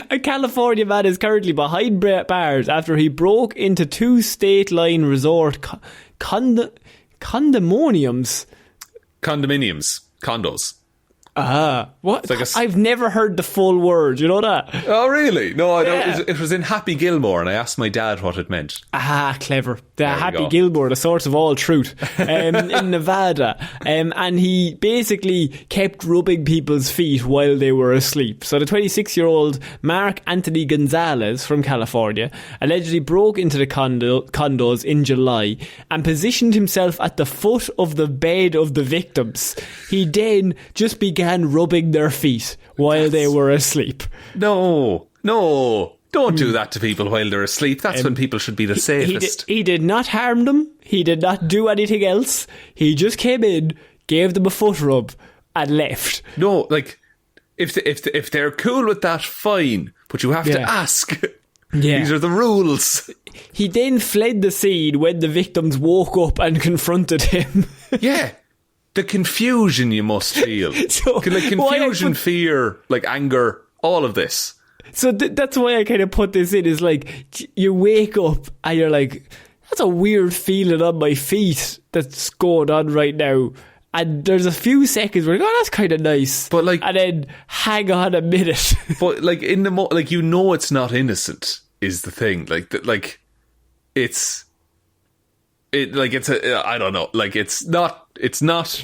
A California man is currently behind bars after he broke into two state-line resort condominiums. Condos. What? Like I've never heard the full word, you know that? Oh, really? No, I don't. It was in Happy Gilmore, and I asked my dad what it meant. Clever. The Happy Gilmore, the source of all truth, in Nevada. And he basically kept rubbing people's feet while they were asleep. So the 26-year-old Mark Anthony Gonzalez from California allegedly broke into the condos in July and positioned himself at the foot of the bed of the victims. He then just began rubbing their feet while they were asleep. No, don't do that to people while they're asleep. That's when people should be the safest. He did not harm them. He did not do anything else. He just came in, gave them a foot rub, and left. No, like if they're cool with that, fine. But you have to ask. Yeah. These are the rules. He then fled the scene when the victims woke up and confronted him. Yeah. The confusion you must feel. Confusion, fear, like anger, all of this. So that's why I kind of put this in, is like, you wake up and you're like, that's a weird feeling on my feet that's going on right now. And there's a few seconds where you're like, oh, that's kind of nice. But like, and then hang on a minute. But like in the like, you know, it's not innocent is the thing. I don't know. Like it's not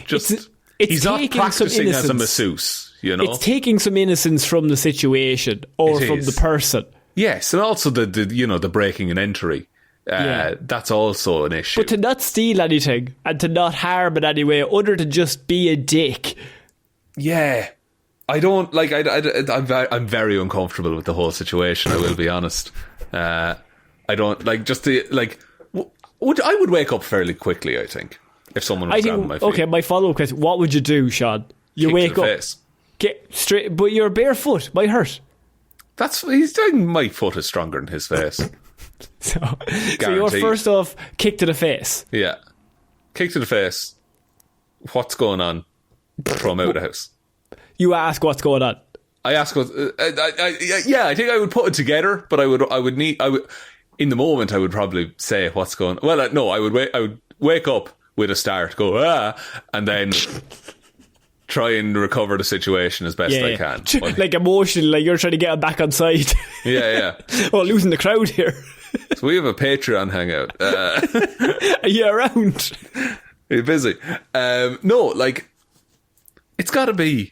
just. He's not practicing as a masseuse, you know. It's taking some innocence from the situation or from the person. Yes, and also the breaking and entry. That's also an issue. But to not steal anything and to not harm in any way, other than just be a dick. Yeah, I don't like. I'm very uncomfortable with the whole situation. I will be honest. I don't like just the like. I would wake up fairly quickly, I think, if someone was grabbing my feet. Okay, my follow-up question, what would you do, Shaun? You wake up, face. Get straight, but you're barefoot, might hurt. My foot is stronger than his face. So you're first off, kick to the face. Yeah. Kick to the face. What's going on? Throw him out of the house. You ask what's going on. I ask what... I think I would put it together, but I would in the moment, I would probably say what's going on. Well, no, I would wake up with a start, go, and then try and recover the situation as best I can. Like emotionally, like you're trying to get him back on side. Yeah. Oh, losing the crowd here. So we have a Patreon hangout. Are you around? Are you busy? No, like, it's got to be...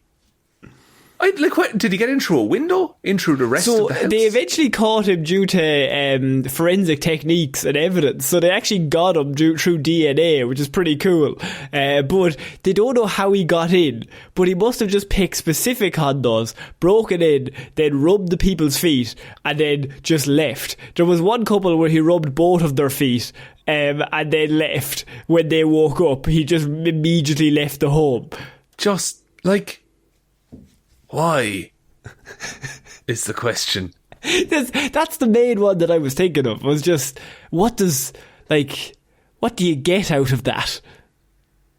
did he get in through a window? In through the rest of the house? So they eventually caught him due to forensic techniques and evidence. So they actually got him through DNA, which is pretty cool. But they don't know how he got in. But he must have just picked specific condos, broken in, then rubbed the people's feet, and then just left. There was one couple where he rubbed both of their feet, and then left. When they woke up, he just immediately left the home. Just, like... Why? Is the question. That's the main one that I was thinking of, was just, what do you get out of that?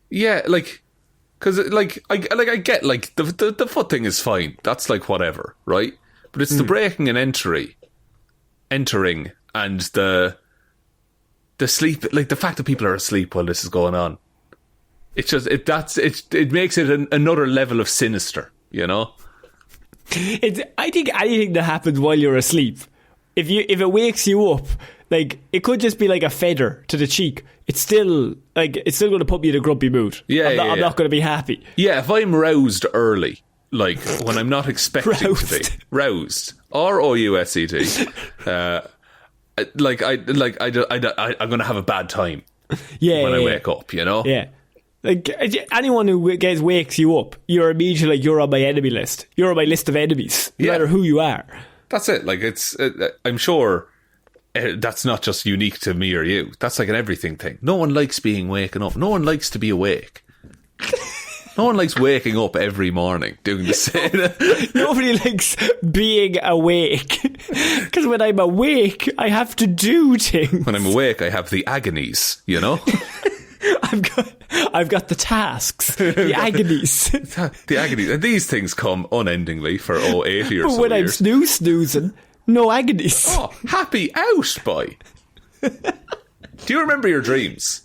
Yeah, like, because, I get, like, the foot thing is fine. That's, like, whatever, right? But it's the breaking and entering, and the sleep, like, the fact that people are asleep while this is going on. It's just, it makes it another level of sinister, you know? I think anything that happens while you're asleep, if it wakes you up, like, it could just be like a feather to the cheek. It's still going to put me in a grumpy mood. I'm not going to be happy. Yeah, if I'm roused early, like when I'm not expecting to be roused, R-O-U-S-E-T, I'm going to have a bad time. When I wake up, you know. Yeah. Like, anyone who wakes you up, you're immediately like, you're on my enemy list. You're on my list of enemies, no matter who you are. That's it. Like, it's, I'm sure that's not just unique to me or you. That's like an everything thing. No one likes being waken up. No one likes to be awake. No one likes waking up every morning doing the same. Nobody likes being awake. Because when I'm awake, I have to do things. When I'm awake, I have the agonies, you know? I've got the tasks, the agonies. The agonies. And these things come unendingly for 80 or so years. But when I'm snoozing, no agonies. Oh, happy out, boy. Do you remember your dreams?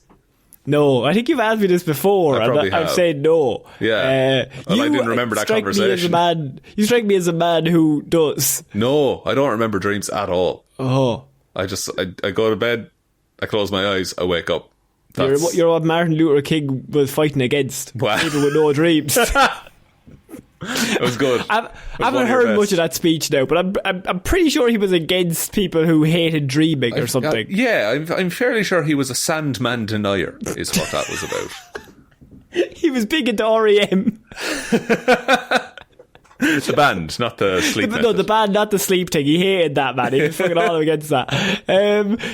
No, I think you've asked me this before. I've said no. Yeah. Well, I didn't remember that conversation. You strike me as a man who does. No, I don't remember dreams at all. Oh. I go to bed, I close my eyes, I wake up. You're what Martin Luther King was fighting against. Wow. People with no dreams. It was good. I haven't heard much of that speech now, but I'm pretty sure he was against people who hated dreaming or something. I'm fairly sure he was a Sandman denier, is what that was about. He was big into REM. The band, not the sleep method. No, the band, not the sleep thing. He hated that, man. He was fucking all against that.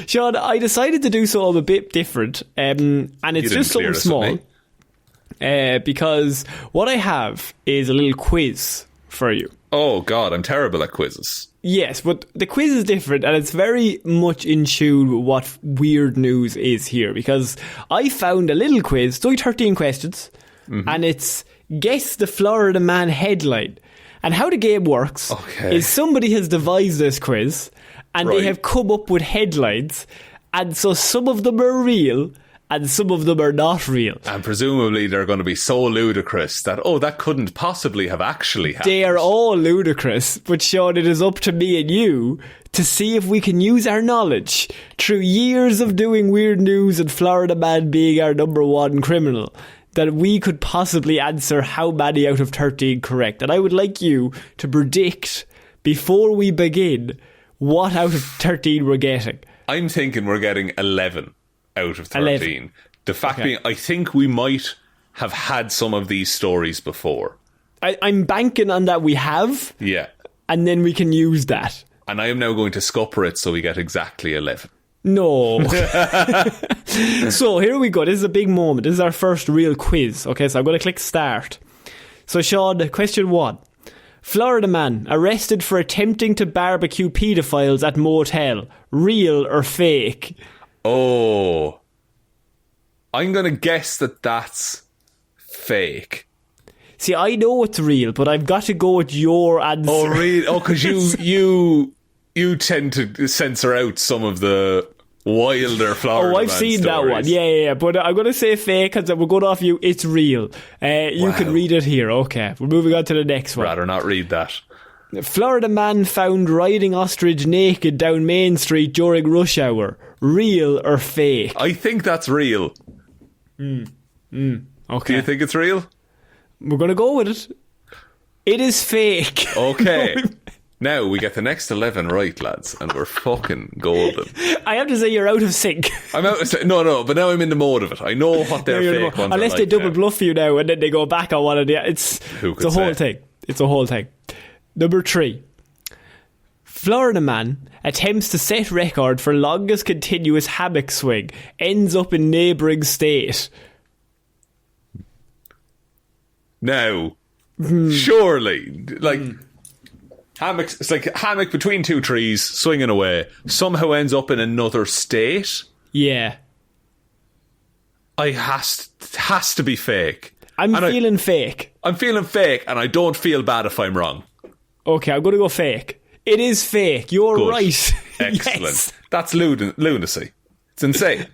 Shaun, I decided to do something a bit different, and it's just something small. Because what I have is a little quiz for you. Oh God, I'm terrible at quizzes. Yes, but the quiz is different, and it's very much in tune with what weird news is here. Because I found a little quiz, it's only 13 questions, and it's guess the Florida Man headline. And how the game works is somebody has devised this quiz, and they have come up with headlines, and so some of them are real, and some of them are not real. And presumably they're going to be so ludicrous that, that couldn't possibly have actually happened. They are all ludicrous, but Shaun, it is up to me and you to see if we can use our knowledge through years of doing weird news and Florida Man being our number one criminal, that we could possibly answer how many out of 13 correct. And I would like you to predict, before we begin, what out of 13 we're getting. I'm thinking we're getting 11 out of 13. 11. The fact being, I think we might have had some of these stories before. I'm banking on that we have. Yeah. And then we can use that. And I am now going to scupper it so we get exactly 11. No. So here we go. This is a big moment. This is our first real quiz. Okay, so I'm going to click start. So Shaun, question 1. Florida man arrested for attempting to barbecue paedophiles at motel. Real or fake? Oh. I'm going to guess that that's fake. See, I know it's real, but I've got to go with your answer. Oh, really? Oh, because you tend to censor out some of the wilder Florida I've seen stories. that one. Yeah. But I'm going to say fake because we're going off you. It's real. You can read it here. Okay, we're moving on to the next one. Rather not read that. Florida man found riding ostrich naked down Main Street during rush hour. Real or fake? I think that's real. Okay. Do you think it's real? We're going to go with it. It is fake. Okay. Now we get the next 11 right, lads, and we're fucking golden. I have to say you're out of sync. I'm out of sync. No, but now I'm in the mode of it. I know what their fake ones are. Unless they double bluff you now and then they go back on one of the... It's a whole thing. It's a whole thing. Number 3. Florida man attempts to set record for longest continuous hammock swing. Ends up in neighbouring state. Now, surely, hammock, it's like a hammock between two trees, swinging away, somehow ends up in another state? Yeah. Has to be fake. I'm feeling fake, and I don't feel bad if I'm wrong. Okay, I'm going to go fake. It is fake. You're Good. right. Excellent. Yes. That's lunacy. It's insane.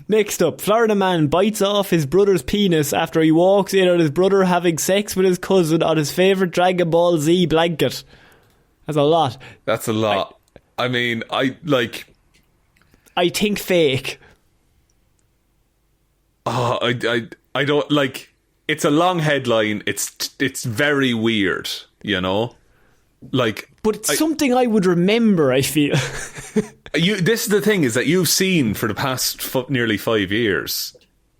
Next up, Florida man bites off his brother's penis after he walks in on his brother having sex with his cousin on his favourite Dragon Ball Z blanket. That's a lot. That's a lot. I think fake. Oh, I don't like. It's a long headline. It's very weird, you know. But it's something I would remember, I feel. This is the thing, is that you've seen for the past nearly 5 years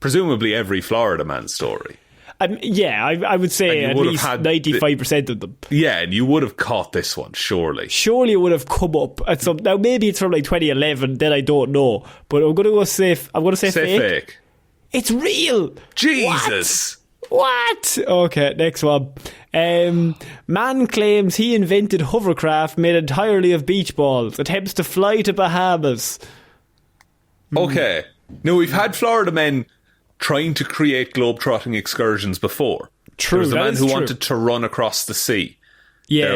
presumably every Florida man story. I would say at least 95% of them. Yeah, and you would have caught this one, surely. Surely it would have come up at some. Now maybe it's from like 2011. Then I don't know, but I'm going to go safe. I'm going to say fake. It's real. Jesus. What? Okay, next one. Man claims he invented hovercraft made entirely of beach balls. Attempts to fly to Bahamas. Okay. Now, we've had Florida men trying to create globetrotting excursions before. True, there was the man who wanted to run across the sea. Yeah,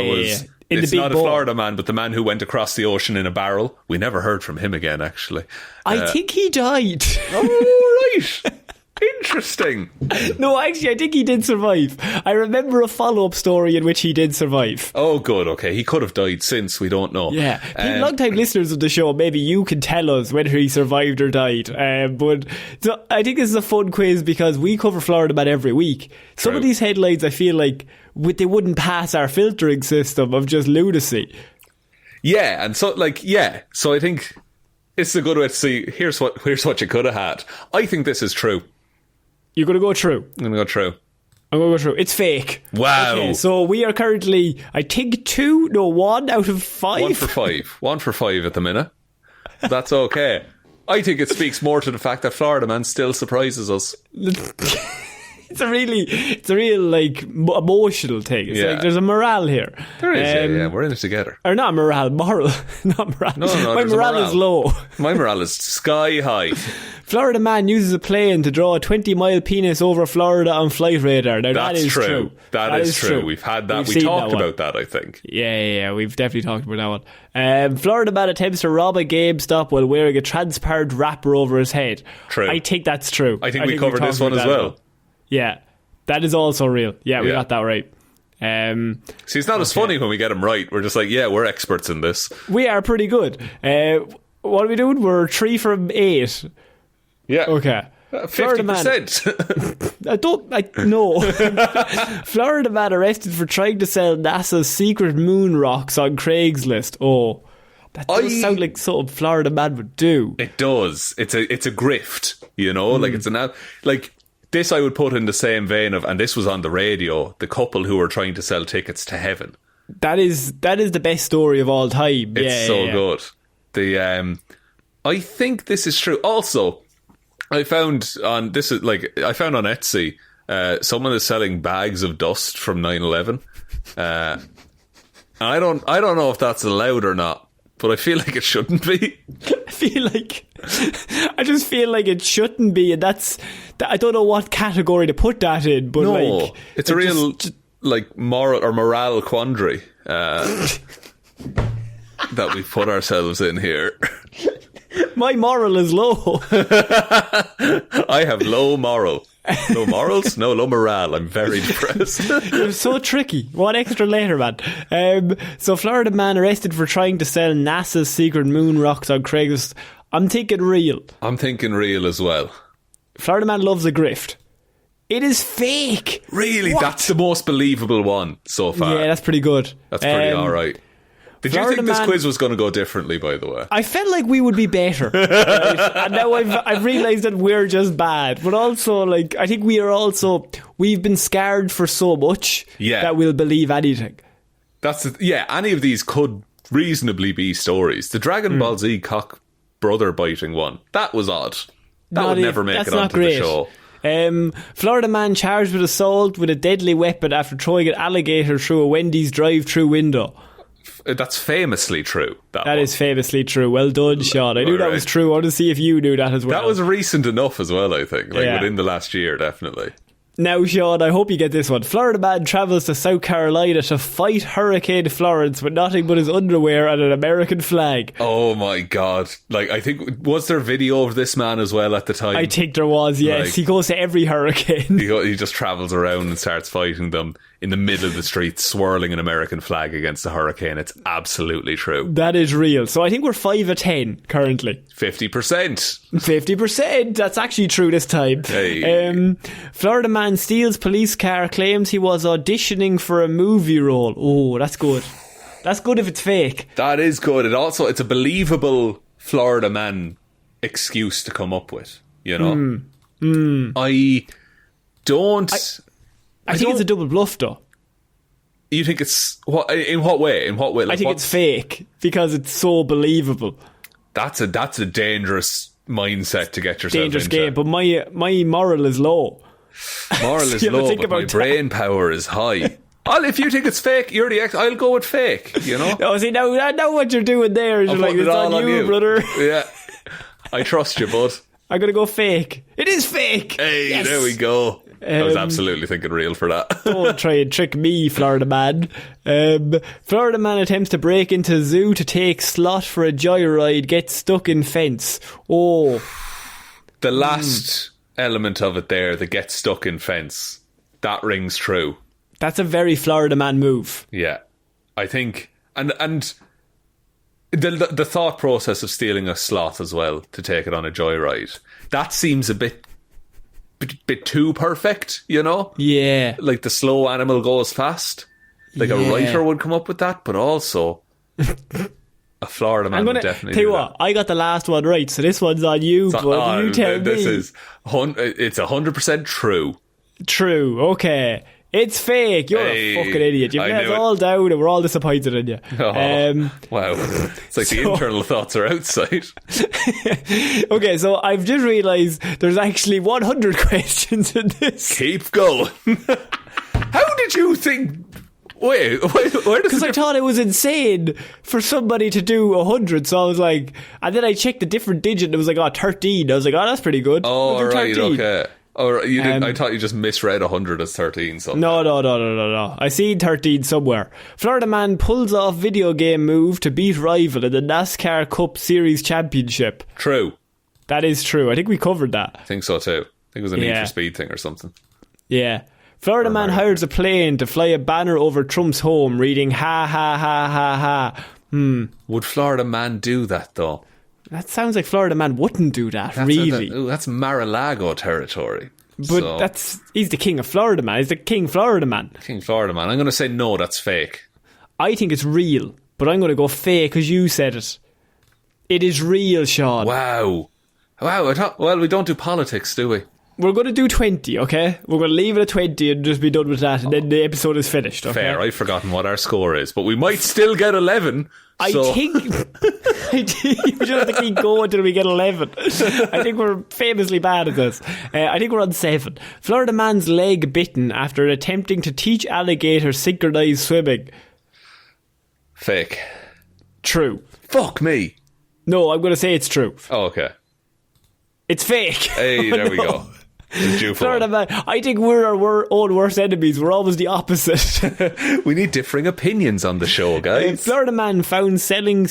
It's not a Florida man, but the man who went across the ocean in a barrel. We never heard from him again, actually. I think he died. Oh, right. Interesting. No, actually, I think he did survive. I remember a follow-up story in which he did survive. Oh, good. Okay, he could have died since. We don't know. Yeah, long-time listeners of the show, maybe you can tell us whether he survived or died. But so I think this is a fun quiz because we cover Florida Man every week. Some of these headlines, I feel like they wouldn't pass our filtering system of just lunacy. Yeah, and so so I think it's a good way to see. Here's what you could have had. I think this is true. You're going to go true. I'm going to go true. I'm going to go true. It's fake. Wow. Okay, so we are currently, I think 1 out of 5. 1 for 5. 1 for 5 at the minute. That's okay. I think it speaks more to the fact that Florida Man still surprises us. It's a real like emotional thing. It's like there's a morale here. There is, yeah. We're in it together. Or not morale, moral. Not morale. No, my morale is low. My morale is sky high. Florida man uses a plane to draw a 20-mile penis over Florida on flight radar. Now that is true. That is true. We've had that. We talked about that, I think. Yeah. We've definitely talked about that one. Florida man attempts to rob a GameStop while wearing a transparent wrapper over his head. True. I think that's true. I think we covered this one as well. Yeah, that is also real. Yeah, we got that right. See, it's not as funny when we get them right. We're just like, yeah, we're experts in this. We are pretty good. What are we doing? We're 3 from 8. Yeah. Okay. 50%. No. Florida man arrested for trying to sell NASA's secret moon rocks on Craigslist. Oh, that does sound like something Florida man would do. It does. It's a grift, you know? Like, it's like... This I would put in the same vein of, and this was on the radio, the couple who were trying to sell tickets to heaven. That is the best story of all time. It's good. I think this is true. Also, I found on Etsy, someone is selling bags of dust from 9/11. And I don't know if that's allowed or not, but I feel like it shouldn't be. I just feel like it shouldn't be, and I don't know what category to put that in, but it's a real moral or morale quandary that we put ourselves in here. My moral is low. I have low moral. No morals? No, low morale. I'm very depressed. You're so tricky. One extra later, man. So Florida man arrested for trying to sell NASA's secret moon rocks on Craigslist. I'm thinking real. I'm thinking real as well. Florida man loves a grift. It is fake. Really? What? That's the most believable one so far. Yeah, that's pretty good. That's pretty alright. Did Florida you think this quiz was going to go differently, by the way? I felt like we would be better. Right? And now I've realised that we're just bad. But also, I think we've been scarred for so much that we'll believe anything. Any of these could reasonably be stories. The Dragon Ball Z cock brother biting one, that was odd. That would never make it onto the show. Florida man charged with assault with a deadly weapon after throwing an alligator through a Wendy's drive-through window. That's famously true. That is famously true. Well done, Shaun. I knew that was true. I want to see if you knew that as well. That was recent enough as well, I think. Within the last year, definitely. Now, Shaun, I hope you get this one. Florida man travels to South Carolina to fight Hurricane Florence with nothing but his underwear and an American flag. Oh my God. I think, was there video of this man as well at the time? I think there was, yes. He goes to every hurricane. He just travels around and starts fighting them in the middle of the street, swirling an American flag against the hurricane. It's absolutely true. That is real. So I think we're 5 of 10 currently. 50%. 50%. That's actually true this time. Hey. Florida man steals police car, claims he was auditioning for a movie role. Oh, that's good. That's good if it's fake. That is good. It's a believable Florida man excuse to come up with, you know? I don't... I think it's a double bluff, though. You think it's... In what way? Like, I think it's fake, because it's so believable. That's a dangerous mindset to get yourself Dangerous into. game, but my moral is low. Moral is low, but my brain power is high. If you think it's fake, you're the I'll go with fake, you know? No, see, now what you're doing there is you're like, it's on you, brother. Yeah. I trust you, bud. I'm going to go fake. It is fake! Hey, yes. There we go. I was absolutely thinking real for that. Don't try and trick me, Florida man. Florida man attempts to break into zoo to take slot for a joyride, gets stuck in fence. Oh. The last element of it there, the get stuck in fence, that rings true. That's a very Florida man move. Yeah. I think... And the thought process of stealing a slot as well to take it on a joyride, that seems a bit too perfect, you know? Yeah. Like the slow animal goes fast. Like a writer would come up with that, but also a Florida man would definitely tell you do what, I got the last one right, so this one's on you, but you tell me. It's 100% true. True, okay. It's fake. You're a fucking idiot. You've let us all down and we're all disappointed in you. Oh, wow. It's like the internal thoughts are outside. Okay, so I've just realised there's actually 100 questions in this. Keep going. How did you think... Wait, where does because I thought it was insane for somebody to do 100, so I was like... And then I checked the different digit and it was like, 13. I was like, that's pretty good. Oh, right, okay. Or you didn't, I thought you just misread 100 as 13 something. No. I seen 13 somewhere. Florida man pulls off video game move to beat rival in the NASCAR Cup Series Championship. True. That is true. I think we covered that. I think so too. I think it was a Need for Speed thing or something. Yeah. Florida man hires a plane to fly a banner over Trump's home reading ha ha ha ha ha. Would Florida man do that though? That sounds like Florida man wouldn't do that, really. That's Mar-a-Lago territory. But he's the king of Florida man. He's the King Florida man. King Florida man. I'm going to say no, that's fake. I think it's real, but I'm going to go fake because you said it. It is real, Shaun. Wow. Well, we don't do politics, do we? We're going to do 20, okay? We're going to leave it at 20 and just be done with that, and then the episode is finished, okay? Fair, I've forgotten what our score is, but we might still get 11. I think we just have to keep going until we get 11. I think we're famously bad at this. I think we're on 7. Florida man's leg bitten after attempting to teach alligator synchronized swimming. Fake. True. Fuck me. No, I'm going to say it's true. Oh, okay. It's fake. Hey, there we go. Florida man, I think we're our own worst enemies. We're always the opposite. We need differing opinions on the show, guys. Florida man found selling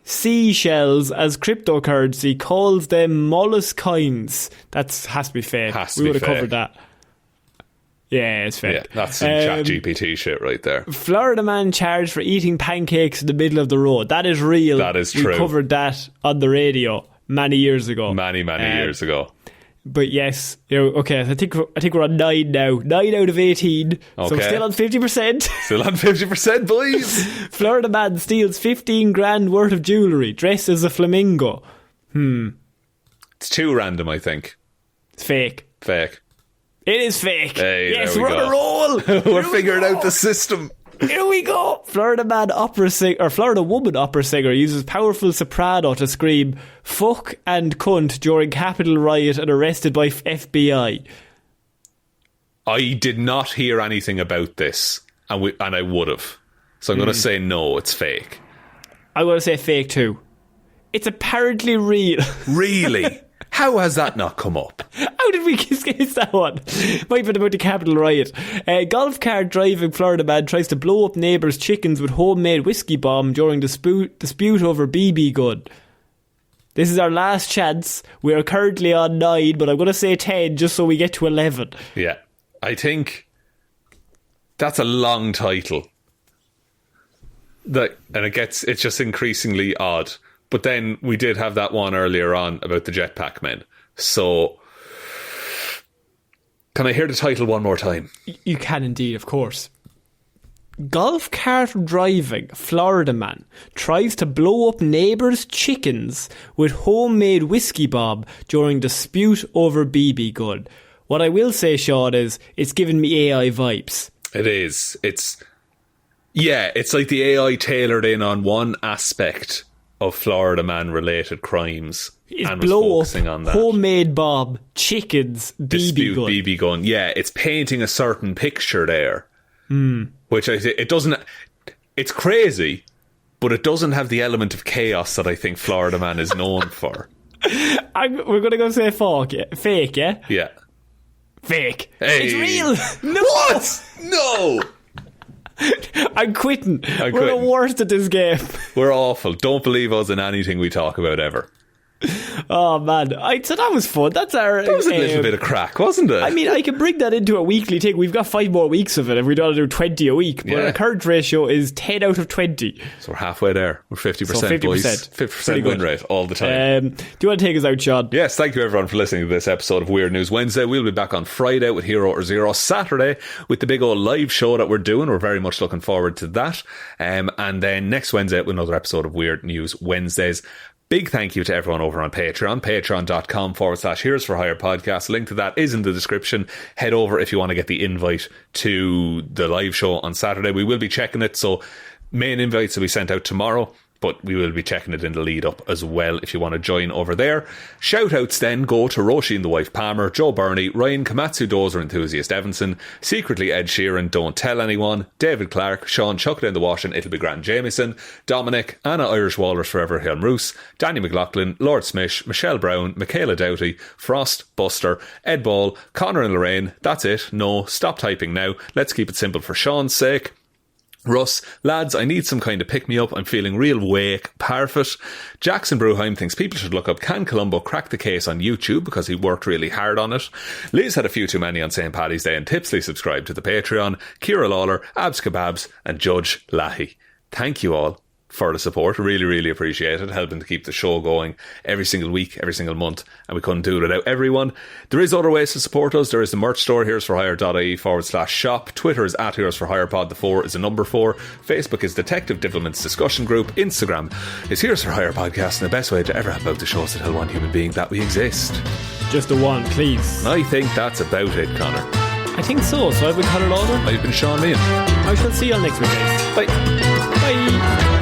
seashells as cryptocurrency, calls them molluscoins. That has to be fake. We would have covered that. Yeah, it's fake. Yeah, that's some chat GPT shit right there. Florida man charged for eating pancakes in the middle of the road. That is real. That is true. We covered that on the radio many years ago. Many years ago. But yes, okay, I think we're on 9 now. 9 out of 18. Okay. So still on 50%. Still on 50%, boys. Florida man steals 15 grand worth of jewellery, dressed as a flamingo. It's too random, I think. It's fake. Fake. It is fake. Hey, yes, we're on a roll. We're figuring out the system. Here we go. Florida woman opera singer uses powerful soprano to scream fuck and cunt during Capitol riot and arrested by FBI. I did not hear anything about this, and I would have. So I'm going to say no, it's fake. I'm going to say fake too. It's apparently real. Really? How has that not come up? How did we guess that one? Might have been about the Capitol riot. Golf cart driving Florida man tries to blow up neighbours' chickens with homemade whiskey bomb during dispute over BB gun. This is our last chance. We are currently on 9, but I'm going to say 10 just so we get to 11. Yeah. I think that's a long title. And it's just increasingly odd. But then we did have that one earlier on about the jetpack men. So, can I hear the title one more time? You can indeed, of course. golf cart driving Florida man tries to blow up neighbours' chickens with homemade whiskey bob during dispute over BB gun. What I will say, Shaun, is it's giving me AI vibes. It is. It's like the AI tailored in on one aspect of Florida man related crimes. It's and was blow focusing up on that. homemade bob chickens Dispute BB gun. BB gun. Yeah, it's painting a certain picture there. Which it doesn't. It's crazy, but it doesn't have the element of chaos that I think Florida man is known for. We're going to go say fake, yeah? Yeah. Fake. Hey. It's real. No. What? No. I'm quitting. We're the quitting. worst at this game. We're awful. Don't believe us in anything we talk about ever. Oh man, so that was fun. That was a little bit of crack, wasn't it? I mean, I can bring that into a weekly thing. We've got 5 more weeks of it if we don't do 20 a week. But our current ratio is 10 out of 20. So we're halfway there. We're 50%, So 50%. boys. 50% win rate all the time. Do you want to take us out, Shaun? Yes, thank you everyone for listening to this episode of Weird News Wednesday. We'll be back on Friday with Hero or Zero, Saturday with the big old live show that we're doing. We're very much looking forward to that. And then next Wednesday with another episode of Weird News Wednesdays. Big thank you to everyone over on Patreon, patreon.com/Heroes for Hire podcast. Link to that is in the description. Head over if you want to get the invite to the live show on Saturday. We will be checking it, so main invites will be sent out tomorrow, but we will be checking it in the lead up as well if you want to join over there. Shout outs then go to Róisín the Wife Palmer, Joe Burney, Ryan Komatsu, Dozer, Enthusiast Evanson, secretly Ed Sheeran, Don't Tell Anyone, David Clarke, Shaun Chuck in the Washing, It'll Be Grand Jamieson, Dominic, Anna Irish Walrus Forever, Hjelmroos, Danny McLaughlin, Lordsmish, Michelle Browne, Michaela Doughty, Frost, Buster, Ed Ball, Conor and Lorraine. That's it. No, stop typing now. Let's keep it simple for Shaun's sake. Russ Lads, I need some kind of pick-me-up. I'm feeling real waaaaaaaaake-Parfitt. Jackson Brueheim thinks people should look up Can Columbo crack the case on YouTube because he worked really hard on it. Liz had a few too many on St. Paddy's Day and Tipsley subscribed to the Patreon. Kira Lawler, Abs Kebabs and Judge Lahi. Thank you all for the support. Really, really appreciate it. Helping to keep the show going every single week, every single month. And we couldn't do it without everyone. There is other ways to support us. There is the merch store, heroesforhire.ie/shop. Twitter is @heroesforhirepod. The 4 is a number 4. Facebook is Detective Divilment's discussion group. Instagram is Heroes for Hire podcast. And the best way to ever help out the show is to tell one human being that we exist. Just the one, please. I think that's about it, Connor. I think so. So I've been Conor Lawler. I've been Shaun Meehan. I shall see you all next week, guys. Bye. Bye.